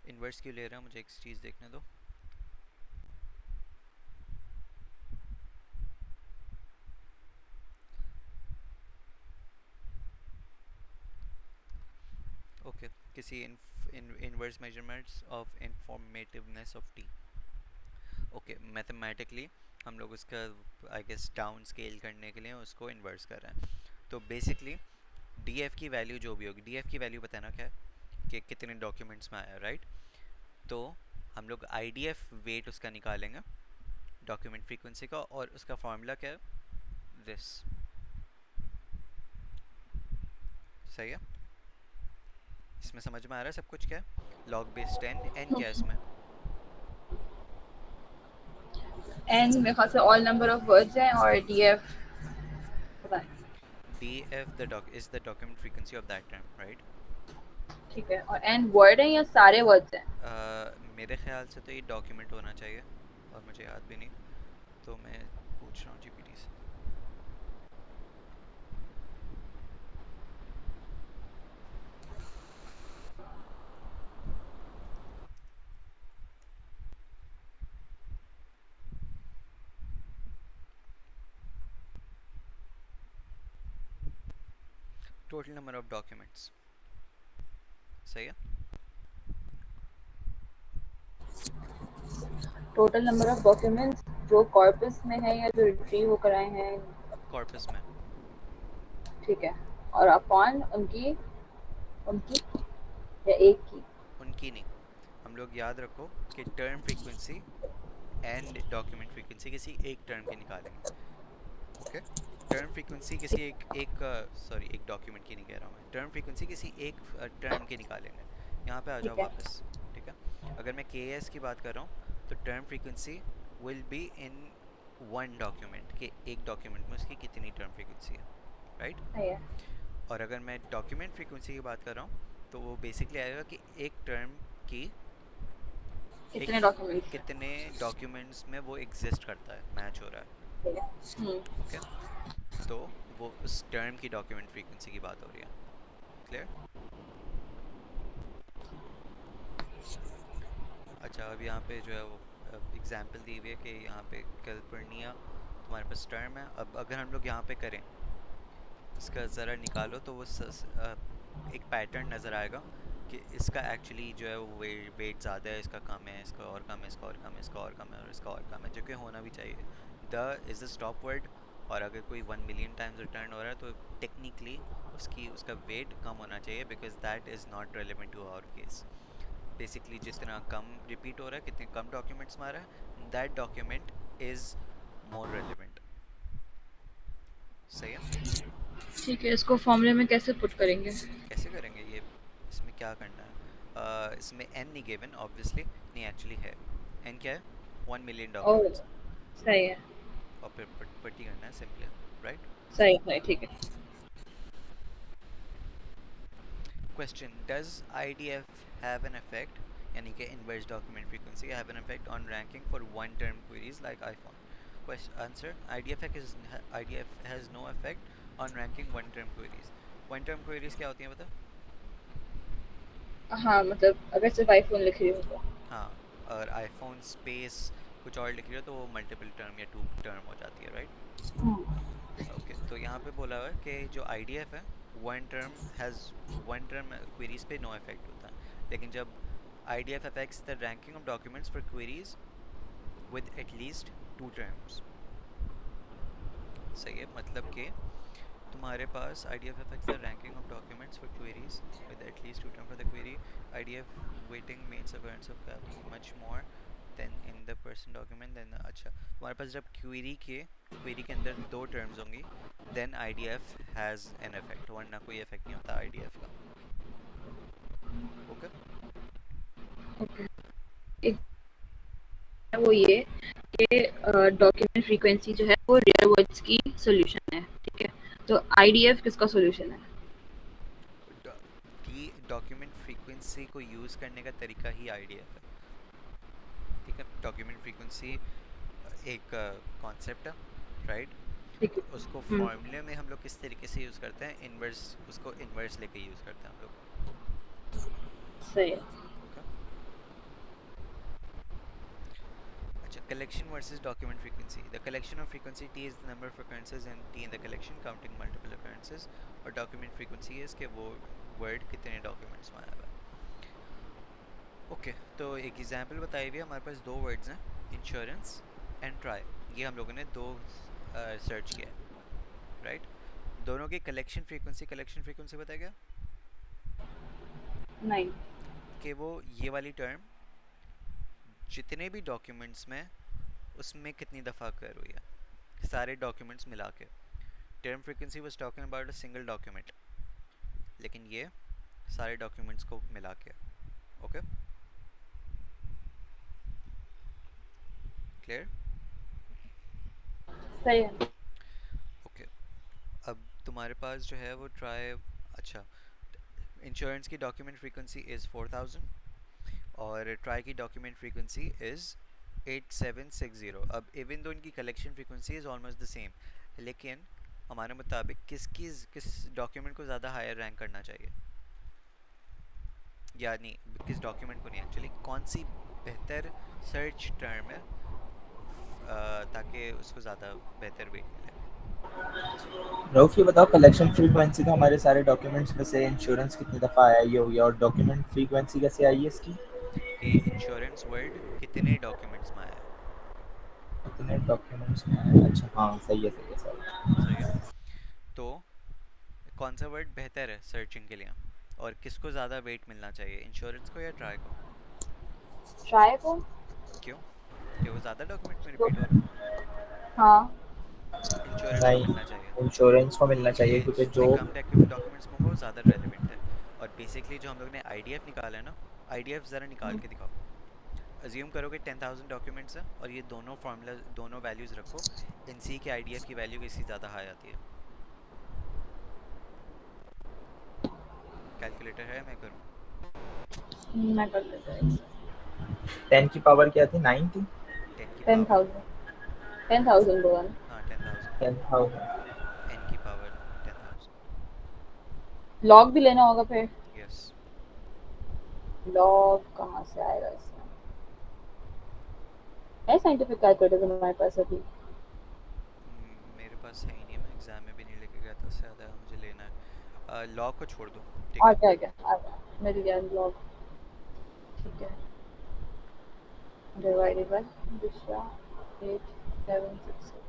इन्वर्स क्यों ले रहा है, मुझे एक चीज़ देखने दो। ओके, किसी inverse measurements of informativeness of T. Okay, mathematically हम लोग उसका आई गेस डाउन स्केल करने के लिए उसको इन्वर्स कर रहे हैं। तो बेसिकली डीएफ की वैल्यू जो भी होगी, डीएफ की वैल्यू बताना क्या है कि कितने डॉक्यूमेंट्स में आया, राइट। तो हम लोग आईडीएफ वेट उसका निकालेंगे डॉक्यूमेंट फ्रीक्वेंसी का, और उसका फार्मूला क्या है? दिस। सही है। इसमें समझ में आ रहा है सब कुछ क्या है? लॉग बेस 10 एन क्या है इसमें? एन मेरे ख्याल से ऑल नंबर ऑफ वर्ड्स हैं और डीएफ पता नहीं। df the doc is the document frequency of that term, right। ठीक है, और एन वर्ड है या सारे वर्ड्स हैं? मेरे ख्याल से तो ये डॉक्यूमेंट होना चाहिए और मुझे याद भी नहीं, तो मैं पूछ रहा हूँ जीपीटी से। Total number of documents. सही है। टोटल नंबर ऑफ डॉक्यूमेंट्स जो कॉर्पस में है या जो रिट्रीव कराए हैं। कॉर्पस में। ठीक है, और अपॉन उनकी उनकी या एक की। उनकी नहीं, हम लोग याद रखो कि term frequency and document frequency किसी एक टर्म की निकालेंगे। ओके, टर्म फ्रीक्वेंसी किसी एक सॉरी एक डॉक्यूमेंट की नहीं कह रहा हूँ मैं, टर्म फ्रीक्वेंसी किसी एक टर्म की निकालेंगे। यहाँ पे आ जाओ ठीक है। वापस। ठीक है। अगर मैं के एस की बात कर रहा हूँ तो term frequency will be in one document, के एक डॉक्यूमेंट में उसकी कितनी टर्म फ्रीक्वेंसी है, राइट। सही है। और अगर मैं डॉक्यूमेंट फ्रीक्वेंसी की बात कर रहा हूँ तो वो बेसिकली आएगा कि एक टर्म की एक कितने डॉक्यूमेंट्स हैं? कितने डॉक्यूमेंट्स में वो एग्जिस्ट करता है, मैच हो रहा है। ठीक है। ओके, तो वो उस टर्म की डॉक्यूमेंट फ्रीक्वेंसी की बात हो रही है। क्लियर? अच्छा, अब यहाँ पे जो है वो एग्जांपल दी हुई है कि यहाँ पे कैलिफोर्निया तुम्हारे पास टर्म है। अब अगर हम लोग यहाँ पे करें इसका ज़रा निकालो तो वो एक पैटर्न नज़र आएगा कि इसका एक्चुअली जो है वो वेट ज़्यादा है, इसका कम है, इसका और कम है, इसका और कम है, इसका और कम है और इसका और कम है, जो कि होना भी चाहिए। The is the stop word, और अगर कोई 1 मिलियन टाइम्स रिटर्न हो रहा है तो टेक्निकली उसका वेट कम होना चाहिए, because that is not relevant to our case. Basically जितना कम रिपीट हो रहा है, कितने कम डॉक्यूमेंट्स में आ रहा है, that document is more relevant. सही है। ठीक है, इसको फॉर्मूले में कैसे पुट करेंगे? कैसे करेंगे ये, इसमें क्या करना है? इसमें एन नहीं गिवन ऑब्वियसली, नहीं एक्चुअली है। एन क्या है? 1 मिलियन ओह! डॉक्यूमेंट्स, सही है, और फिर पट्टी करना है सिंपली, राइट। सही, ठीक है। Question, does IDF have an effect, यानी कि inverse document frequency have an effect on ranking for one term queries like iPhone? Question answer, IDF has no effect on ranking one term queries. One term queries क्या होती हैं बता? हाँ, मतलब अगर सिर्फ आईफोन लिख रही हो तो। हाँ, और आईफोन स्पेस कुछ और लिख रही हो तो वो मल्टीपल टर्म या टू टर्म हो जाती है, राइट। ओके, तो यहाँ पे बोला हुआ है कि जो आईडीएफ है, वन टर्म क्वेरीज पे नो इफेक्ट होता है, लेकिन जब IDF affects the ranking of documents for queries with at least to terms. सही है, मतलब कि तुम्हारे पास IDF affects the ranking of documents for queries with at least two term for the query. IDF weighting means occurrence of gaps much more than in the person document, then अच्छा, तुम्हारे पास जब query के अंदर दो terms होंगी, then IDF has an effect, वरना कोई effect नहीं होता IDF का। Okay, okay. एक है वो ये कि डॉक्यूमेंट फ्रीक्वेंसी जो है वो रियल वर्ड्स की सॉल्यूशन है, ठीक है? तो आईडीएफ किसका सॉल्यूशन है? कि डॉक्यूमेंट फ्रीक्वेंसी को यूज़ करने का तरीका ही IDF है, ठीक है। डॉक्यूमेंट फ्रीक्वेंसी एक कॉन्सेप्ट है, राइट। ठीक तो है। उसको हुँ, फॉर्मूले में हम लोग किस तरीके से यूज़ करते हैं, इन्वर्स, उसको इन्वर्स लेके यूज़ करते हैं हम लोग। सही है। ओके, अच्छा, collection versus document frequency. The collection of frequency T is the number of occurrences and T in the collection counting multiple occurrences, और डॉक्यूमेंट फ्रीक्वेंसी है इसके वो वर्ड कितने डॉक्यूमेंट्स में आया हुआ है। ओके, तो एक एग्जांपल बताई हुई है, हमारे पास दो वर्ड्स हैं, इंश्योरेंस एंड ट्राई। ये हम लोगों ने दो सर्च किया है, राइट। दोनों की कलेक्शन फ्रीक्वेंसी बताया गया 9। कि वो ये वाली टर्म जितने भी डॉक्यूमेंट्स में, उसमें कितनी दफ़ा कर हुई है, सारे डॉक्यूमेंट्स मिला के। Term frequency was talking about a single document, लेकिन ये सारे डॉक्यूमेंट्स को मिला के। Okay, clear. सही है। ओके, अब तुम्हारे पास जो है वो ट्राई, अच्छा, इंश्योरेंस की डॉक्यूमेंट फ्रीक्वेंसी इज़ 4000 और ट्राई की डॉक्यूमेंट फ्रीक्वेंसी इज़ 8760। अब इवन दो इनकी collection frequency is almost the same, लेकिन हमारे मुताबिक किस डॉक्यूमेंट को ज़्यादा हायर रैंक करना चाहिए, यानी किस डॉक्यूमेंट को नहीं, एक्चुअली कौन सी बेहतर सर्च टर्म है, ताकि उसको ज़्यादा बेहतर वेट मिले। रऊफ ये बताओ, कलेक्शन फ्रीक्वेंसी तो हमारे सारे डॉक्यूमेंट्स में से इंश्योरेंस कितनी दफ़ा आया ये हो गया, और डॉक्यूमेंट फ्रीक्वेंसी कैसे आई है इसकी? कि इंश्योरेंस वर्ड कितने डॉक्यूमेंट्स में आया है। कितने डॉक्यूमेंट्स में आया? अच्छा हाँ, सही है सही। सही है, तो कौन सा वर्ड बेहतर है सर्चिंग के लिए, और किसको ज़्यादा वेट मिलना चाहिए, इंश्योरेंस को या ट्राई को? ट्राई को। क्यों? कि वो ज़्यादा डॉक्यूमेंट में तो रिपीट हो रहा हाँ, है। इंश्योरेंस को नहीं, मिलना चाहिए, इंश्योरेंस को मिलना कि चाहिए क्योंकि जितने जो कम डॉक्यूमेंट्स में वो ज़्यादा रेलिवेंट है। और बेसिकली जो हम लोग ने आईडीएफ निकाला है ना, आईडीएफ ज़रा निकाल के दिखाओ। अज्यूम करो कि 10,000 डॉक्यूमेंट्स हैं और ये दोनों फार्मूला, दोनों वैल्यूज़ रखो, इन सी के आईडीएफ की वैल्यू किसकी ज़्यादा हाई आती है। कैलकुलेटर है, मैं करूँ? मैं कर लेता हूँ। 10 की पावर क्या थी, 9 थी? 10 की पावर, 10,000 10,000 बोला ना? हाँ 10,000, 10,000। एन की पावर 10,000। लॉग भी लेना होगा फिर। यस, लॉग कहाँ से आएगा इसमें? है साइंटिफिक कैलकुलेटर तुम्हारे पास अभी? मेरे पास है ही नहीं, मैं एग्ज़ाम में भी नहीं लेके गया था, उससे ज़्यादा मुझे लेना है। लॉ को छोड़ दो, ठीक आ है। गया आ गया आ गया। मिल गया लॉग, ठीक है, डिवाइडेड बाय दूसरा 8767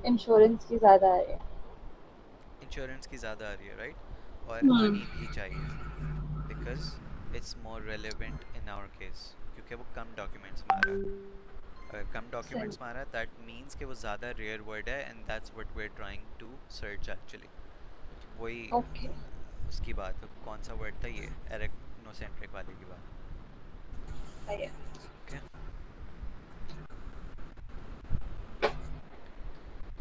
इंश्योरेंस की ज़्यादा है। इंश्योरेंस की ज़्यादा आ रही है, राइट? और हम्म। आनी भी चाहिए, because it's more relevant in our case, क्योंकि वो कम डॉक्यूमेंट्स में आ रहा है। अगर कम सही। डॉक्यूमेंट्स में आ रहा है, दैट मीन्स कि वो ज़्यादा रेयर वर्ड है, and that's what we are trying to search actually. वही ओके। उसकी बात है, कौन सा वर्ड था ये, एरेक्नोसेंट्रिक वाले की बात। सही है। ओके।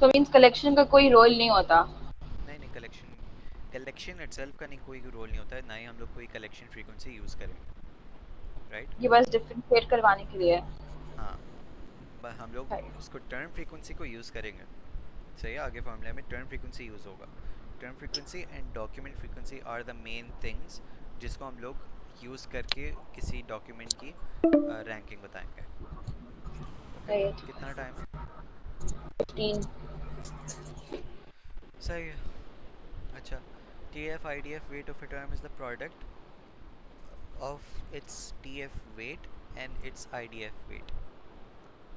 तो मींस कलेक्शन का कोई रोल नहीं होता। नहीं नहीं, कलेक्शन कलेक्शन इटसेल्फ का नहीं कोई रोल नहीं होता है, ना ही हम लोग कोई कलेक्शन फ्रीक्वेंसी यूज़ करेंगे, राइट? ये बस डिफरेंशिएट करवाने के लिए है। हाँ, हम लोग सही है। उसको टर्म फ्रीक्वेंसी को यूज़ करेंगे। सही है, आगे फॉर्मूला में टर्म फ्रीक्वेंसी यूज़ होगा। Term frequency and document frequency are the main things जिसको हम लोग यूज़ करके किसी डॉक्यूमेंट की रैंकिंग बताएंगे। ओके, सही है। कितना टाइम है? 15। सही है। अच्छा, T F I D F weight of a term is the product of its TF weight and its IDF weight।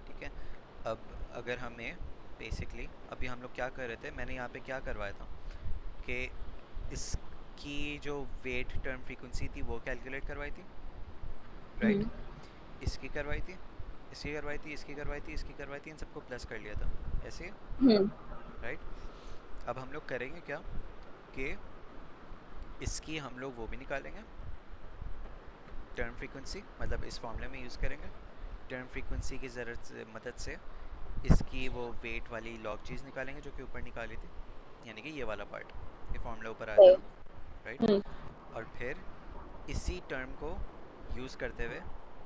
ठीक है, अब अगर हमें बेसिकली अभी हम लोग क्या कर रहे थे, मैंने यहाँ पे क्या करवाया था कि इसकी जो वेट टर्म फ्रीक्वेंसी थी वो कैलकुलेट करवाई थी, राइट? हम्म। इसकी करवाई थी, इसकी करवाई थी, इसकी करवाई थी, इसकी करवाई थी, इन सबको प्लस कर लिया था, ऐसे ही, हम्म। राइट? अब हम लोग करेंगे क्या कि इसकी हम लोग वो भी निकालेंगे, टर्म फ्रीक्वेंसी, मतलब इस फॉर्मूले में यूज़ करेंगे। टर्म फ्रीक्वेंसी की ज़रूरत से मदद से इसकी वो वेट वाली लॉग चीज़ निकालेंगे जो कि ऊपर निकाली थी, यानी कि ये वाला पार्ट, ये फॉर्मूला ऊपर आया था सही। ना, राइट? हम्म। और फिर इसी टर्म को यूज़ करते हुए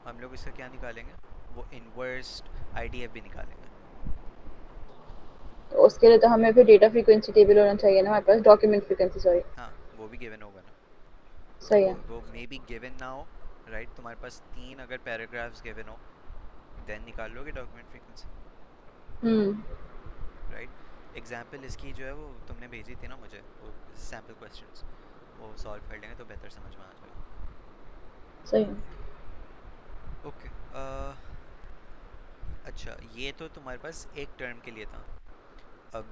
हम लोग इसका क्या निकालेंगे, वो इन्वर्स आईडीएफ भी निकालेंगे। तो उसके लिए तो हमें फिर डेटा फ्रीक्वेंसी टेबल होना चाहिए ना हमारे पास, डॉक्यूमेंट फ्रीक्वेंसी, सॉरी। हाँ, वो भी गिवन होगा ना, सही है। वो मे बी गिवन ना हो, राइट? तुम्हारे पास 3 अगर पैराग्राफ्स गिवन हो, देन निकाल लोगे डॉक्यूमेंट फ्रीक्वेंसी, हम्म। राइट? एग्जाम्पल इसकी जो है वो तुमने भेजी थी ना मुझे, वो सैम्पल क्वेश्चंस, वो सॉल्व कर लेंगे तो बेहतर समझ में आ जाएगा। सही है। ओके, अच्छा, ये तो तुम्हारे पास एक टर्म के लिए था। अब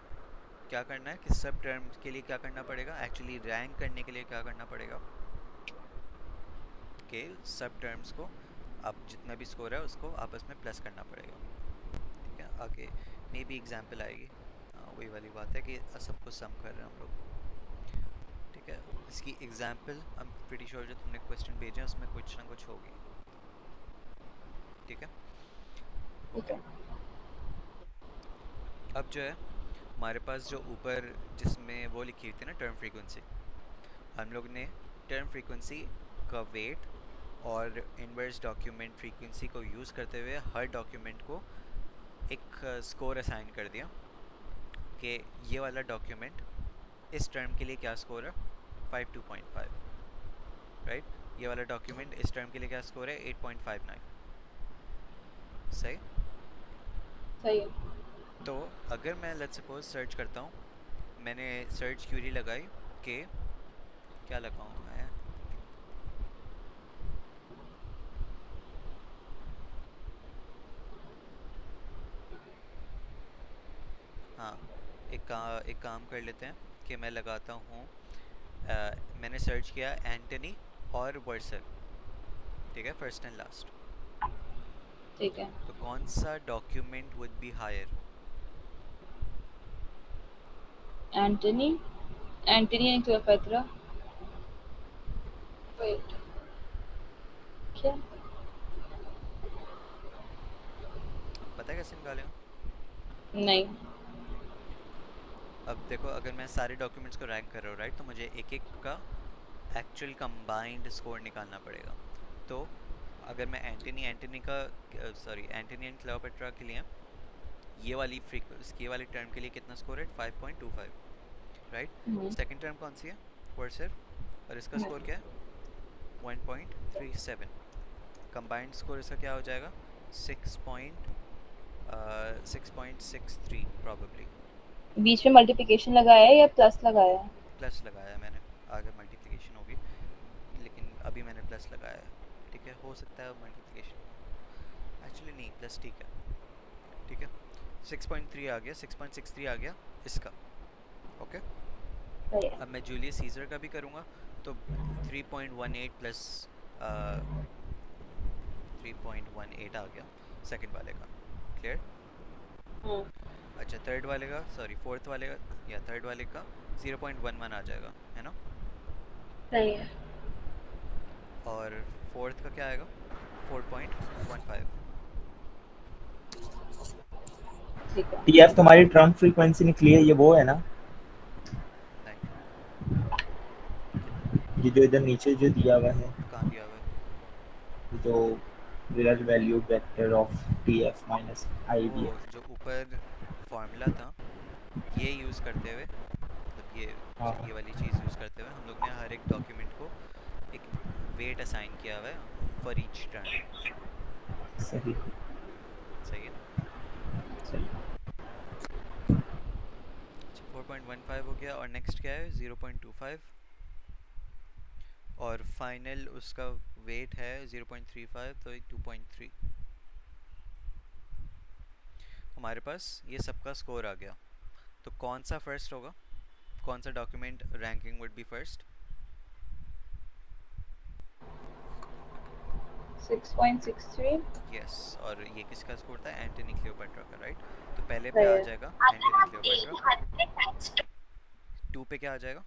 क्या करना है कि सब टर्म के लिए क्या करना पड़ेगा, एक्चुअली रैंक करने के लिए क्या करना पड़ेगा कि सब टर्म्स को अब जितना भी स्कोर है उसको आपस में प्लस करना पड़ेगा। ठीक है, आगे मे बी एग्जाम्पल आएगी। हाँ, वही वाली बात है कि सबको सम कर रहे हैं हम लोग। ठीक है, इसकी example I am pretty sure जो तुमने क्वेश्चन भेजे हैं उसमें कुछ ना कुछ होगी। ठीक है, ठीक ओके। है। अब जो है हमारे पास जो ऊपर जिसमें वो लिखी हुई थी ना टर्म फ्रीक्वेंसी, हम लोग ने टर्म फ्रीक्वेंसी का वेट और इनवर्स डॉक्यूमेंट फ्रीक्वेंसी को यूज़ करते हुए हर डॉक्यूमेंट को एक स्कोर असाइन कर दिया कि ये वाला डॉक्यूमेंट इस टर्म के लिए क्या स्कोर है, 52.5, राइट? ये वाला डॉक्यूमेंट इस टर्म के लिए क्या स्कोर है, 8.59। सही। सही है। तो अगर मैं लेट्स सपोज सर्च करता हूँ, मैंने सर्च क्यूरी लगाई कि क्या लगाऊँ मैं, हाँ, एक काम कर लेते हैं कि मैं लगाता हूँ, मैंने सर्च किया एंटनी और वर्सल, ठीक है, फर्स्ट एंड लास्ट। ठीक है। तो कौन सा document would be higher? Antony, Antony and Cleopatra. Wait, क्या? पता है कैसे निकालेगा? नहीं। अब देखो, अगर मैं सारे डॉक्यूमेंट्स को रैंक कर रहा हूँ, राइट, तो मुझे एक एक का एक्चुअल कंबाइंड स्कोर निकालना पड़ेगा। तो अगर मैं एंटनी एंटनी का सॉरी एंटनी एंड क्लेयोपेट्रा के लिए ये वाली फ्रीक्वेंसी, ये वाली टर्म के लिए कितना स्कोर है, 5.25, राइट? हम्म। सेकंड टर्म कौन सी है, वर्सर, और इसका स्कोर क्या है, 1.37। कंबाइंड स्कोर इसका क्या हो जाएगा, 6.63 प्रॉबेबली, बीच में मल्टीप्लिकेशन लगाया है या प्लस लगाया है? प्लस लगाया है मैंने, आगे मल्टीप्लिकेशन होगी, लेकिन अभी मैंने प्लस लगाया है। ठीक है, हो सकता है मल्टीप्लिकेशन, एक्चुअली नहीं, प्लस ठीक है। ठीक है, 6.3 आ गया, 6.63 आ गया इसका। ओके, सही है। अब मैं जूलियस सीजर का भी करूँगा, तो 3.18 प्लस 3.18 आ गया सेकंड वाले का। क्लियर? हम्म, अच्छा, थर्ड वाले का, सॉरी फोर्थ वाले का, या थर्ड वाले का 0.11 आ जाएगा, है ना? सही है। और फोर्थ का क्या आएगा? 4.15। ठीक है। टीएफ तुम्हारी ट्रम्प फ्रीक्वेंसी निकली है, ये वो है ना, नहीं, ये जो इधर नीचे जो दिया हुआ है, कहाँ दिया हुआ है? जो real value vector of TF minus वो आईडीएफ। जो ऊपर फॉर्मूला था, ये यूज़ करते हुए, मतलब हाँ ये वाली चीज़ यूज़ करते हुए हम लोग ने हर एक डॉक्यूमेंट को एक वेट असाइन किया हुआ है फॉर ईच टर्म। सही सही है। सही। अच्छा, 4.15 हो गया, और नेक्स्ट क्या है? 0.25, और फाइनल उसका वेट है 0.35, तो 2.3। हमारे पास ये सबका स्कोर आ गया, तो कौन सा फर्स्ट होगा? कौन सा document ranking would be first? 6.63। Yes, और ये किसका स्कोर था? एंटनी क्लियोपेट्रा का, राइट? तो पहले पे सही आ है। जाएगा एंटनी क्लियोपेट्रा, टू पे क्या आ जाएगा?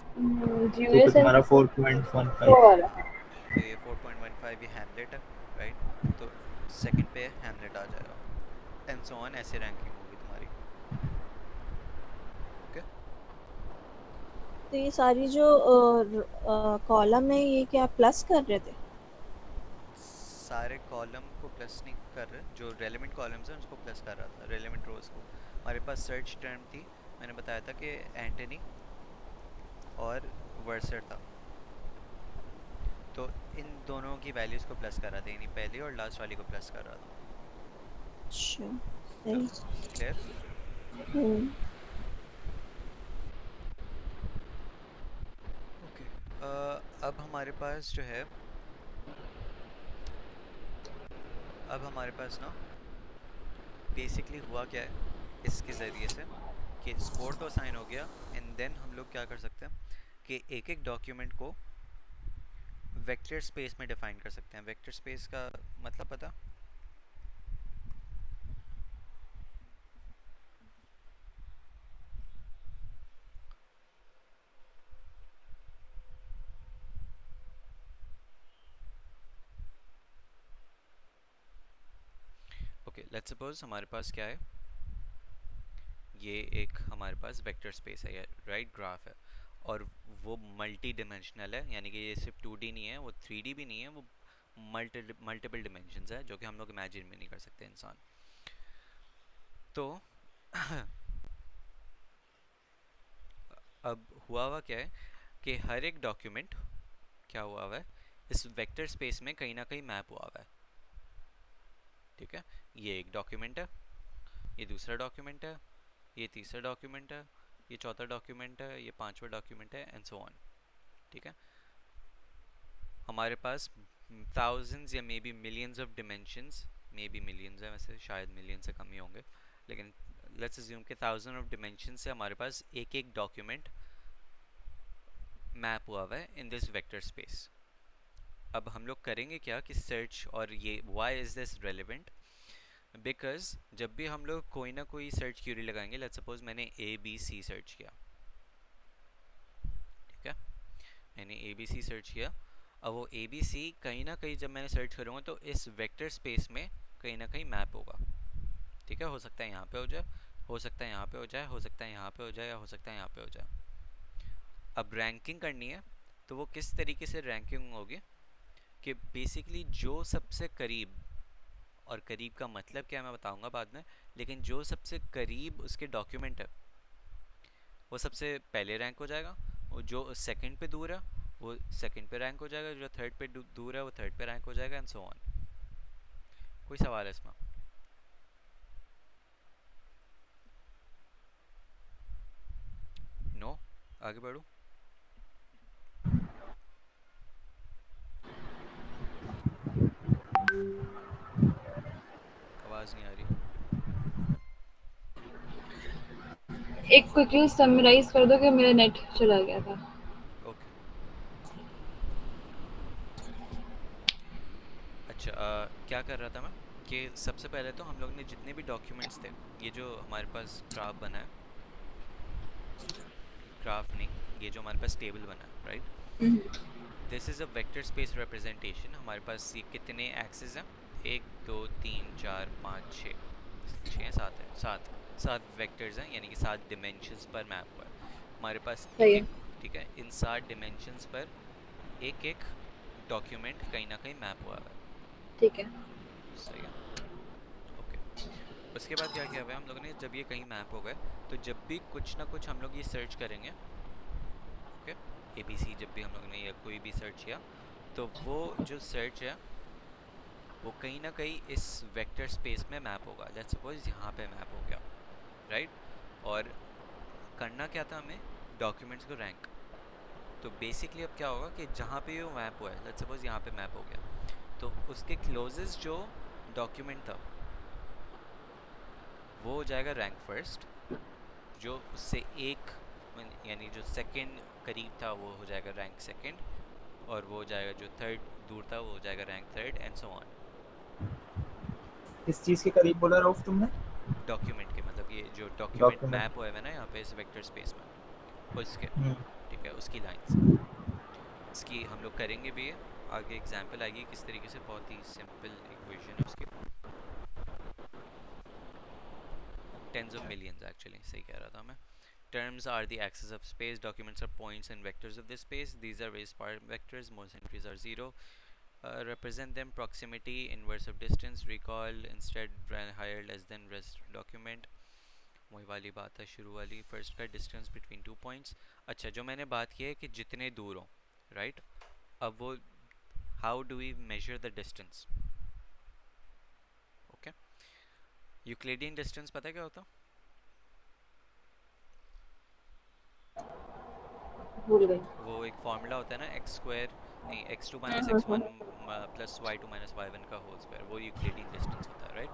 तो जूलियस एंड तुम्हारा 4.15। वो वाला। हाँ, तो ये 4.15 ये हैमलेट है, राइट? तो सेकंड पे हैमलेट आ जाएगा, एंड सो ऑन, ऐसे रैंकिंग होगी तुम्हारी। ओके, तो ये सारी जो कॉलम है ये क्या प्लस कर रहे थे? सारे कॉलम को प्लस नहीं कर रहे, जो रेलेवेंट कॉलम्स हैं उसको प्लस कर रहा था, रेलेवेंट रोज को। हमारे पास सर्च टर्म थी, मैंने बताया था कि एंटनी और वर्सर था, तो इन दोनों की वैल्यूज़ को प्लस कर रहा था, यानी पहली और लास्ट वाली को प्लस कर रहा था। अच्छा, सही। क्लियर? हम्म, ओके, अब हमारे पास जो है, अब हमारे पास ना बेसिकली हुआ क्या है इसके ज़रिए से, कि स्कोर तो असाइन हो गया, एंड देन हम लोग क्या कर सकते हैं कि एक एक डॉक्यूमेंट को वेक्टर स्पेस में डिफाइन कर सकते हैं। वेक्टर स्पेस का मतलब पता? ओके, लेट्स सपोज हमारे पास क्या है, ये एक हमारे पास वेक्टर स्पेस है, राइट, ग्राफ है, और वो मल्टी डिमेंशनल है, यानी कि ये सिर्फ 2D नहीं है, वो 3D भी नहीं है, वो मल्टीपल डिमेंशंस है, जो कि हम लोग इमेजिन भी नहीं कर सकते इंसान। तो अब हुआ हुआ क्या है कि हर एक डॉक्यूमेंट क्या हुआ हुआ है, इस वेक्टर स्पेस में कहीं ना कहीं मैप हुआ हुआ है। ठीक है, ये एक डॉक्यूमेंट है, ये दूसरा डॉक्यूमेंट है, ये तीसरा डॉक्यूमेंट है, ये चौथा डॉक्यूमेंट है, ये पांचवा डॉक्यूमेंट है, एंड सो ऑन। ठीक है, हमारे पास थाउजेंड्स या may be millions of dimensions, may be millions है वैसे, शायद मिलियन से कम ही होंगे, लेकिन लेट्स अज्यूम कि थाउजेंड ऑफ डिमेंशन से हमारे पास एक एक डॉक्यूमेंट मैप हुआ हुआ है इन दिस वेक्टर स्पेस। अब हम लोग करेंगे क्या कि सर्च, और ये why is this relevant, because जब भी हम लोग कोई ना कोई सर्च क्यूरी लगाएंगे, लेट्स सपोज मैंने ABC सर्च किया, ठीक है, मैंने ABC सर्च किया, अब वो ABC कहीं ना कहीं जब मैंने सर्च करूँगा तो इस वेक्टर स्पेस में कहीं ना कहीं मैप होगा। ठीक है, हो सकता है यहाँ पे हो जाए, हो सकता है यहाँ पे हो जाए, हो सकता है यहाँ पे हो जाए, या हो सकता है यहाँ पे हो जाए। अब रैंकिंग करनी है, तो वो किस तरीके से रैंकिंग होगी कि बेसिकली जो सबसे करीब, और करीब का मतलब क्या मैं बताऊंगा बाद में, लेकिन जो सबसे करीब उसके डॉक्यूमेंट है वो सबसे पहले रैंक हो जाएगा, वो जो सेकंड पे दूर है वो सेकंड पे रैंक हो जाएगा, जो थर्ड पे दूर है वो थर्ड पे रैंक हो जाएगा, एंड सो ऑन। कोई सवाल है इसमें? आगे बढ़ो। आवाज़ नहीं आ रही। एक क्विकली समराइज कर दो कि मेरा नेट चला गया था। ओके। अच्छा, क्या कर रहा था मैं कि सबसे पहले तो हम लोग ने जितने भी डॉक्यूमेंट्स थे, ये जो हमारे पास ग्राफ बना है, ग्राफ नहीं, ये जो हमारे पास टेबल बना है, right, this is a vector space representation. हमारे पास ये कितने एक्सेस हैं? 1 2 3 4 5 6, 6 7 है, सात सात वेक्टर्स हैं, यानी कि 7 डिमेंशंस पर मैप हुआ है हमारे पास सही एक है। एक। ठीक है, इन 7 डिमेंशंस पर एक एक डॉक्यूमेंट कहीं ना कहीं मैप हुआ है। ठीक है। सही है। ओके। उसके बाद क्या किया हुआ है हम लोगों ने, जब ये कहीं मैप हो गए तो जब भी कुछ ना कुछ हम लोग ये सर्च करेंगे, ओके, ABC, जब भी हम लोगों ने या कोई भी सर्च किया तो वो जो सर्च है वो कहीं ना कहीं इस वेक्टर स्पेस में मैप होगा। लेट्स सपोज यहाँ पे मैप हो गया, राइट। और करना क्या था हमें? डॉक्यूमेंट्स को रैंक। तो बेसिकली अब क्या होगा कि जहाँ पे वो मैप हुआ है, लेट्स सपोज यहाँ पे मैप हो गया, तो उसके क्लोजेस्ट जो डॉक्यूमेंट था वो हो जाएगा रैंक फर्स्ट। जो उससे एक यानी जो सेकंड करीब था वो हो जाएगा रैंक सेकंड। और वो हो जाएगा जो थर्ड दूर था वो हो जाएगा rank third, and so on. किस चीज के करीब बोला रऊफ तुमने? डॉक्यूमेंट के मतलब ये जो डॉक्यूमेंट डॉक्यूमेंट। मैप हुआ है ना यहाँ पे इस वेक्टर स्पेस में, उसके, हम्म। ठीक है, उसकी लाइंस। इसकी हम लोग करेंगे भी है, आगे एग्जांपल आएगी किस तरीके से। बहुत ही सिंपल इक्वेशन है उसकी, टेंस ऑफ मिलियंस एक्चुअली, सही कह रहा था मैं। Terms are the axes of space. Documents are points and vectors of this space. These are various part vectors. Most entries are zero. Represent them proximity, inverse of distance, recall, instead higher less than rest document. वही वाली बात है शुरू वाली, first का distance between 2 points. अच्छा, जो मैंने बात की है कि जितने दूर हो, राइट, अब वो how do we measure the distance? Okay, Euclidean distance पता है क्या होता? भूल गई। वो एक फार्मूला होता है ना, एक्स स्क्वायर, नहीं, x2 - x1 plus y2 - y1 का होल स्क्वायर, वो यूक्लिडियन डिस्टेंस होता है, राइट।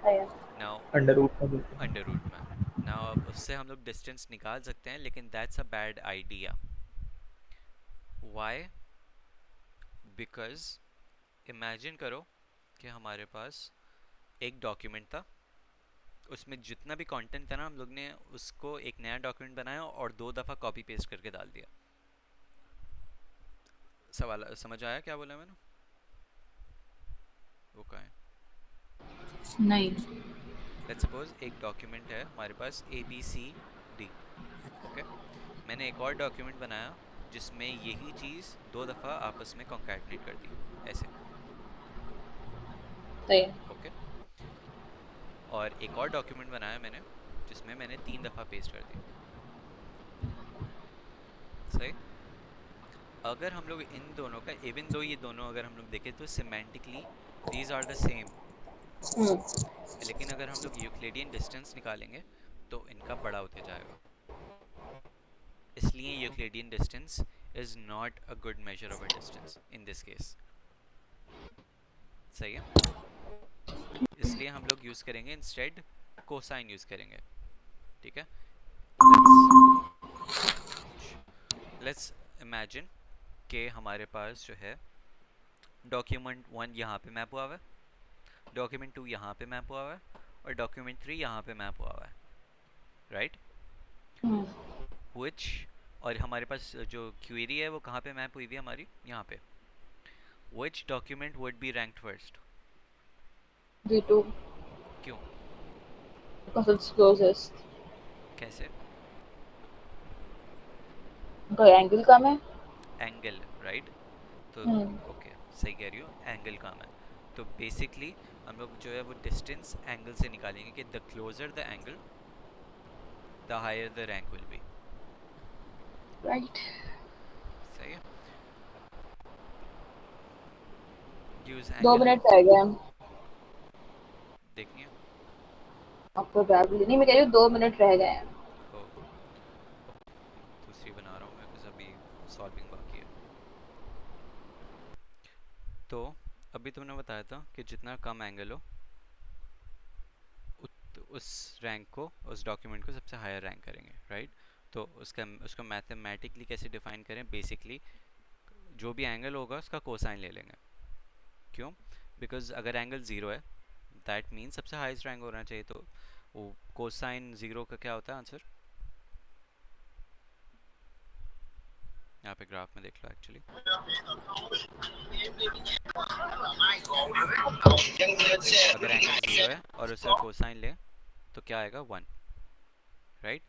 सही है। नाउ अंडर रूट में देते हैं। अंडर रूट में, नाउ अब उससे हम लोग डिस्टेंस निकाल सकते हैं, लेकिन that's a bad idea. Why? Because imagine करो कि हमारे पास एक डॉक्यूमेंट था, उसमें जितना भी कंटेंट था ना, हम लोग ने उसको एक नया डॉक्यूमेंट बनाया और 2 दफ़ा कॉपी पेस्ट करके डाल दिया। सवाल समझ आया क्या बोला मैंने? वो कहाँ है? नहीं। लेट्स सपोज एक डॉक्यूमेंट है हमारे पास ABCD, ओके। मैंने एक और डॉक्यूमेंट बनाया जिसमें यही चीज़ 2 दफ़ा आपस में कॉन्कैटनेट कर दी, ऐसे, सही है। ओके। और एक और डॉक्यूमेंट बनाया मैंने जिसमें मैंने 3 दफ़ा पेस्ट कर दी, सही। अगर हम लोग इन दोनों का, इवन दो ये दोनों अगर हम लोग देखें तो semantically these are the same, लेकिन अगर हम लोग यूक्लिडियन डिस्टेंस निकालेंगे तो इनका बड़ा होते जाएगा। इसलिए Euclidean distance is not a good measure of a distance in this case, सही है। इसलिए हम लोग यूज़ करेंगे इंस्टेड कोसाइन यूज़ करेंगे, ठीक है। लेट्स लेट्स इमेजिन कि हमारे पास जो है डॉक्यूमेंट 1 यहाँ पे मैप हुआ हुआ है, डॉक्यूमेंट 2 यहाँ पे मैप हुआ हुआ है, और डॉक्यूमेंट 3 यहाँ पे मैप हुआ हुआ है, राइट। विच, और हमारे पास जो क्वेरी है वो कहाँ पे मैप हुई हुई है हमारी? यहाँ पे। Which document would be ranked first? D2 क्यों? because it's closest। कैसे? उनका एंगल कम है। Angle, right. तो हम्म। ओके, सही कह रही हो, एंगल काम है। तो बेसिकली हम लोग जो है वो डिस्टेंस एंगल से निकालेंगे कि the closer the angle the higher the rank will be, right. सही है। यूज 2 मिनट एंगल रह गए हैं। देखनी है। अब प्रोबेबली नहीं, मैं कह रही हूँ 2 मिनट रह गए हैं। ओ, दूसरी तो अभी तुमने बताया था कि जितना कम एंगल हो उस रैंक को, उस डॉक्यूमेंट को सबसे हायर रैंक करेंगे, राइट? तो उसको मैथमेटिकली कैसे डिफाइन करें? बेसिकली जो भी एंगल होगा उसका कोसाइन ले लेंगे। क्यों? बिकॉज अगर एंगल ज़ीरो है दैट मीन सबसे हाईएस्ट रैंक होना चाहिए, तो वो कोसाइन ज़ीरो का क्या होता है आंसर? यहाँ पे ग्राफ में देख लो एक्चुअली। अगर एंगल ज़ीरो है और उसका कोसाइन ले तो क्या आएगा? 1, राइट?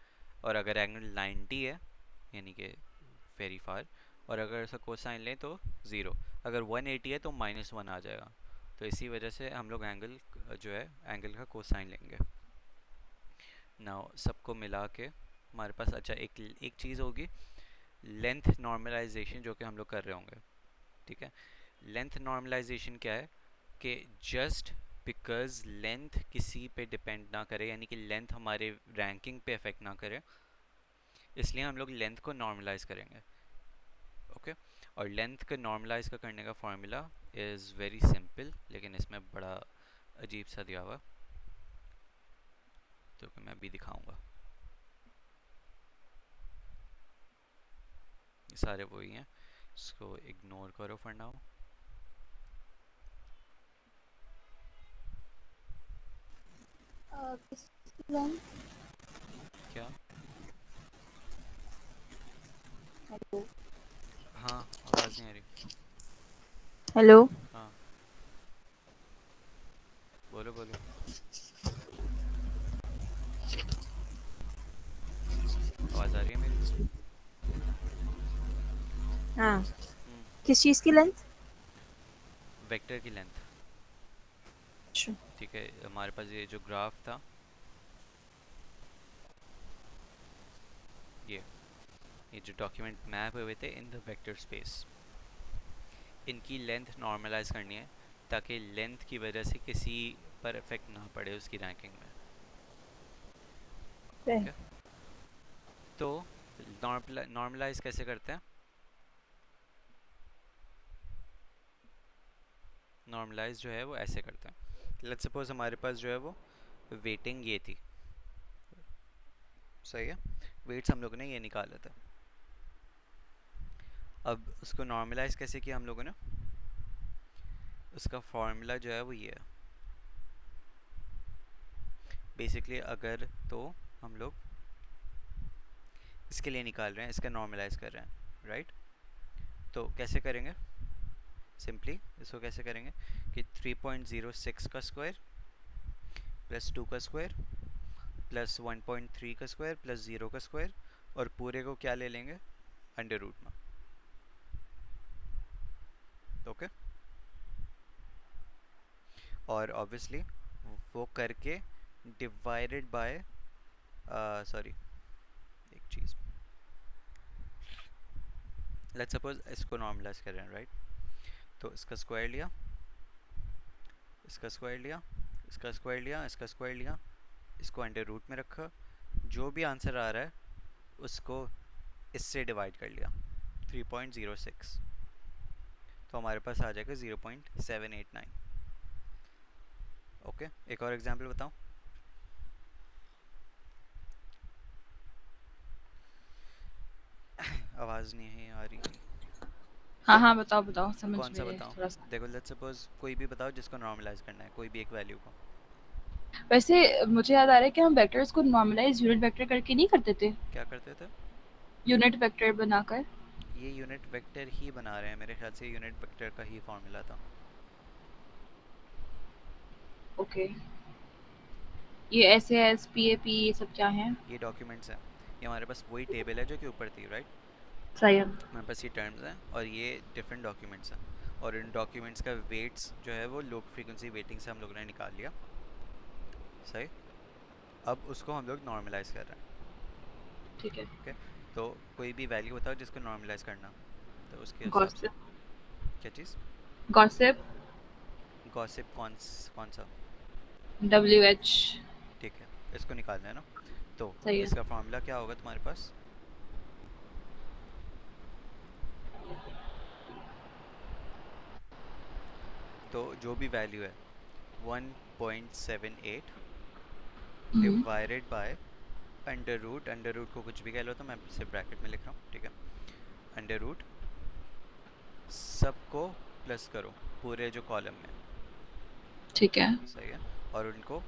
और अगर एंगल 90 है यानी कि वेरी फार, और अगर उसका कोसाइन ले तो 0। अगर 180 है तो -1 आ जाएगा। तो इसी वजह से हम लोग एंगल जो है एंगल का कोसाइन लेंगे। नाउ सबको मिला के हमारे पास अच्छा एक चीज़ होगी, लेंथ नॉर्मलाइजेशन, जो कि हम लोग कर रहे होंगे, ठीक है? लेंथ नॉर्मलाइजेशन क्या है कि जस्ट बिकॉज लेंथ किसी पे डिपेंड ना करे, यानी कि लेंथ हमारे रैंकिंग पे अफेक्ट ना करे, इसलिए हम लोग लेंथ को नॉर्मलाइज करेंगे। ओके, और लेंथ को नॉर्मलाइज का करने का फॉर्मूला इज़ वेरी सिंपल, लेकिन इसमें बड़ा अजीब सा दिया हुआ, तो कि मैं भी दिखाऊंगा। ये सारे वही हैं, इसको इग्नोर करो फॉर नाउ। किसकी लाइन? क्या? हेलो हाँ, आवाज़ नहीं आ रही। हेलो। हाँ, बोलो बोलो। आवाज़ आ रही है मेरी? हाँ, किस चीज़ की लेंथ? वेक्टर की लेंथ। अच्छा। ठीक है, हमारे पास ये जो ग्राफ था, ये जो डॉक्यूमेंट मैप हुए थे इन द वेक्टर स्पेस, इनकी लेंथ नॉर्मलाइज करनी है ताकि लेंथ की वजह से किसी पर इफेक्ट ना पड़े उसकी रैंकिंग में। ओके, तो नॉर्मलाइज कैसे करते हैं? नॉर्मलाइज जो है वो ऐसे करते हैं। लेट्स सपोज हमारे पास जो है वो वेटिंग ये थी, सही है? वेट्स हम लोगों ने ये निकाला था। अब उसको नॉर्मलाइज कैसे किया हम लोगों ने? उसका फॉर्मूला जो है वो ये है बेसिकली। अगर तो हम लोग इसके लिए निकाल रहे हैं, इसका नॉर्मलाइज कर रहे हैं, राइट? तो कैसे करेंगे? सिंपली इसको कैसे करेंगे कि 3.06 का स्क्वायर प्लस 2 का स्क्वायर प्लस 1.3 का स्क्वायर प्लस 0 का स्क्वायर, और पूरे को क्या ले लेंगे? अंडर रूट में। ओके, और ऑब्वियसली वो करके डिवाइडेड बाय, सॉरी एक चीज़, लेट्स सपोज इसको नॉर्मलाइज कर रहे हैं, राइट? तो इसका स्क्वायर लिया, इसका स्क्वायर लिया, इसका स्क्वायर लिया, इसका स्क्वायर लिया, इसको अंडर रूट में रखा, जो भी आंसर आ रहा है उसको इससे डिवाइड कर लिया 3.06, तो हमारे पास आ जाएगा 0.789। ओके, एक और एग्जांपल बताओ। आवाज़ नहीं है आ रही। हाँ हाँ, बताओ बताओ, समझ कौन सा में बताओ? थोड़ा सा। देखो लेट्स सपोज कोई भी बताओ जिसको नॉर्मलाइज करना है, कोई भी एक वैल्यू को। वैसे मुझे याद आ रहा है कि हम वेक्टर्स को नॉर्मलाइज यूनिट वेक्टर करके नहीं करते थे, क्या करते थे? यूनिट वेक्टर बनाकर। ये यूनिट वेक्टर ही बना रहे हैं, मेरे ख्याल से यूनिट वेक्टर का ही फॉर्मूला था। ओके, ये S S P A P ये सब क्या है? ये डॉक्यूमेंट्स हैं, ये हमारे पास वही टेबल है जो कि ऊपर थी, राइट? सही है। हमारे पास ये टर्म्स हैं और ये डिफरेंट डॉक्यूमेंट्स हैं, और इन डॉक्यूमेंट्स का वेट्स जो है वो लो फ्रीक्वेंसी वेटिंग से हम लोगों ने निकाल लिया, सही? अब उसको हम लोग नॉर्मलाइज कर रहे हैं। ठीक है। ओके, तो कोई भी वैल्यू बताओ जिसको नॉर्मलाइज करना, तो उसके हिसाब से। गॉसिप। क्या चीज़? गॉसिप। गॉसिप कौन सा? WH। ठीक है, इसको निकालना है ना, तो सही है। इसका फॉर्मूला क्या होगा तुम्हारे पास? तो जो भी वैल्यू है 1.78 हम्म, डिवाइडेड बाय अंडर रूट को कुछ भी कह लो, तो मैं सिर्फ ब्रैकेट में लिख रहा हूँ, ठीक है। अंडर रूट सबको प्लस करो पूरे जो कॉलम में, ठीक है। सही है, और उनको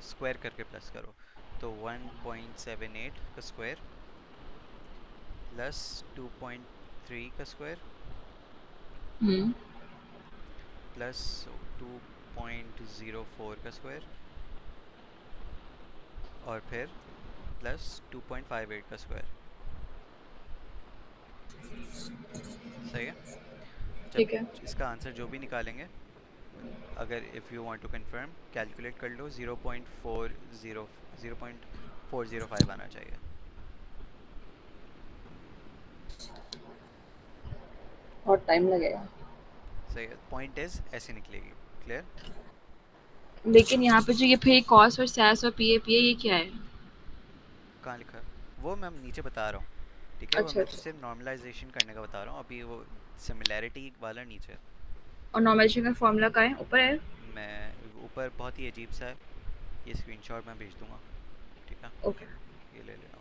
स्क्वायर करके प्लस करो। तो 1.78 का स्क्वायर प्लस 2.3 का स्क्वायर हम्म, प्लस 2.04 का स्क्वायर और फिर प्लस 2.58 का स्क्वायर, सही है। जब ठीक है। इसका आंसर जो भी निकालेंगे, अगर if you want to confirm calculate कर लो, 0.405 आना चाहिए। और टाइम लगेगा। सही है, पॉइंट इज ऐसे निकलेगी। क्लियर? लेकिन यहाँ पे जो ये फिर कॉस और सैस और पी ए ये क्या है? कहाँ लिखा है? वो मैं नीचे बता रहा हूँ, ठीक है। वो अच्छा मैं तो अच्छा। सिर्फ नॉर्मलाइजेशन करने का बता रहा हूँ, अभी वो सिमिलैरिटी वाला नीचे है। और नॉर्मलाइजेशन का फॉर्मूला का है ऊपर है? मैं ऊपर बहुत ही अजीब सा है, ये स्क्रीनशॉट मैं भेज दूंगा, ठीक है, ओके। ये ले लेना।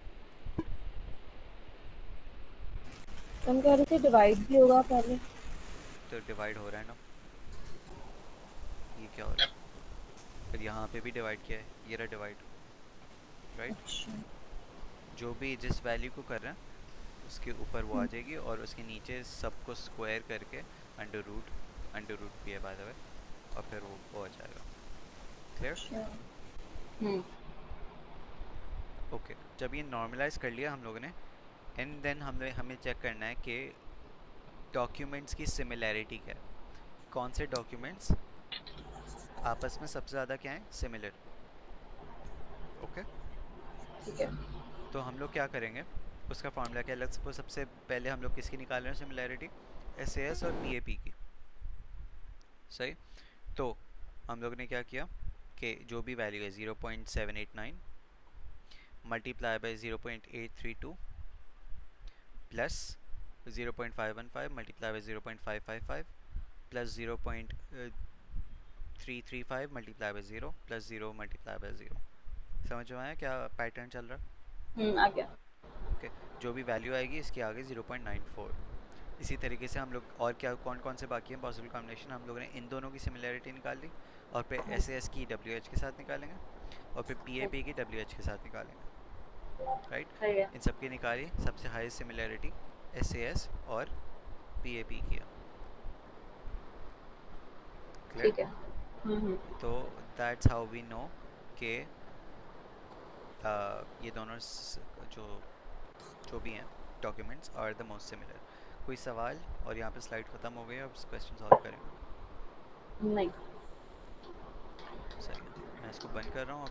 तुम कह रहे थे डिवाइड भी होगा पहले। तो डिवाइड हो रहा है ना, ये क्या हो रहा है, फिर यहाँ पे भी डिवाइड किया है, ये रहा डिवाइड, राइट। अच्छा। जो भी जिस वैल्यू को कर रहे हैं उसके ऊपर वो आ जाएगी, और उसके नीचे सबको स्क्वायर करके अंडर रूट भी है बाय द वे, और फिर वो आ जाएगा। क्लियर? अच्छा। हम्म, ओके, जब ये नॉर्मलाइज कर लिया हम लोगों ने, एंड देन हमें चेक करना है कि डॉक्यूमेंट्स की सिमिलैरिटी क्या है, कौन से डॉक्यूमेंट्स आपस में सबसे ज़्यादा क्या है, सिमिलर। ओके, ठीक है। तो हम लोग क्या करेंगे, उसका फॉर्मूला क्या है, लेट्स सपोज सबसे पहले हम लोग किसकी निकाल रहे हैं सिमिलैरिटी, एसएएस और पीएपी की, सही। तो हम लोग ने क्या किया कि जो भी वैल्यू है 0.789 multiply by 0.832 plus 0.515 multiply by 0.555 plus 0.335 multiply by 0 plus 0 multiply by 0। समझ में आया क्या पैटर्न चल रहा है? आ गया। ओके, जो भी वैल्यू आएगी इसके आगे 0.94। इसी तरीके से हम लोग और क्या कौन कौन से बाकी हैं पॉसिबल कॉम्बिनेशन, हम लोगों ने इन दोनों की सिमिलैरिटी निकाल ली, और फिर एस एस की डब्ल्यू एच के साथ निकालेंगे, और फिर पी ए पी की डब्ल्यू एच के साथ निकालेंगे, राइट। सही है। इन सब की निकाली, सबसे highest similarity S A S और पी ए पी की है। क्लियर? ठीक है। हम्म। तो दैट्स हाउ वी नो कि ये दोनों जो जो भी हैं documents are the most similar. कोई सवाल? और यहाँ पे स्लाइड ख़त्म हो गई, अब क्वेश्चन सॉल्व करें। नहीं। सही है, मैं इसको बंद कर रहा हूँ।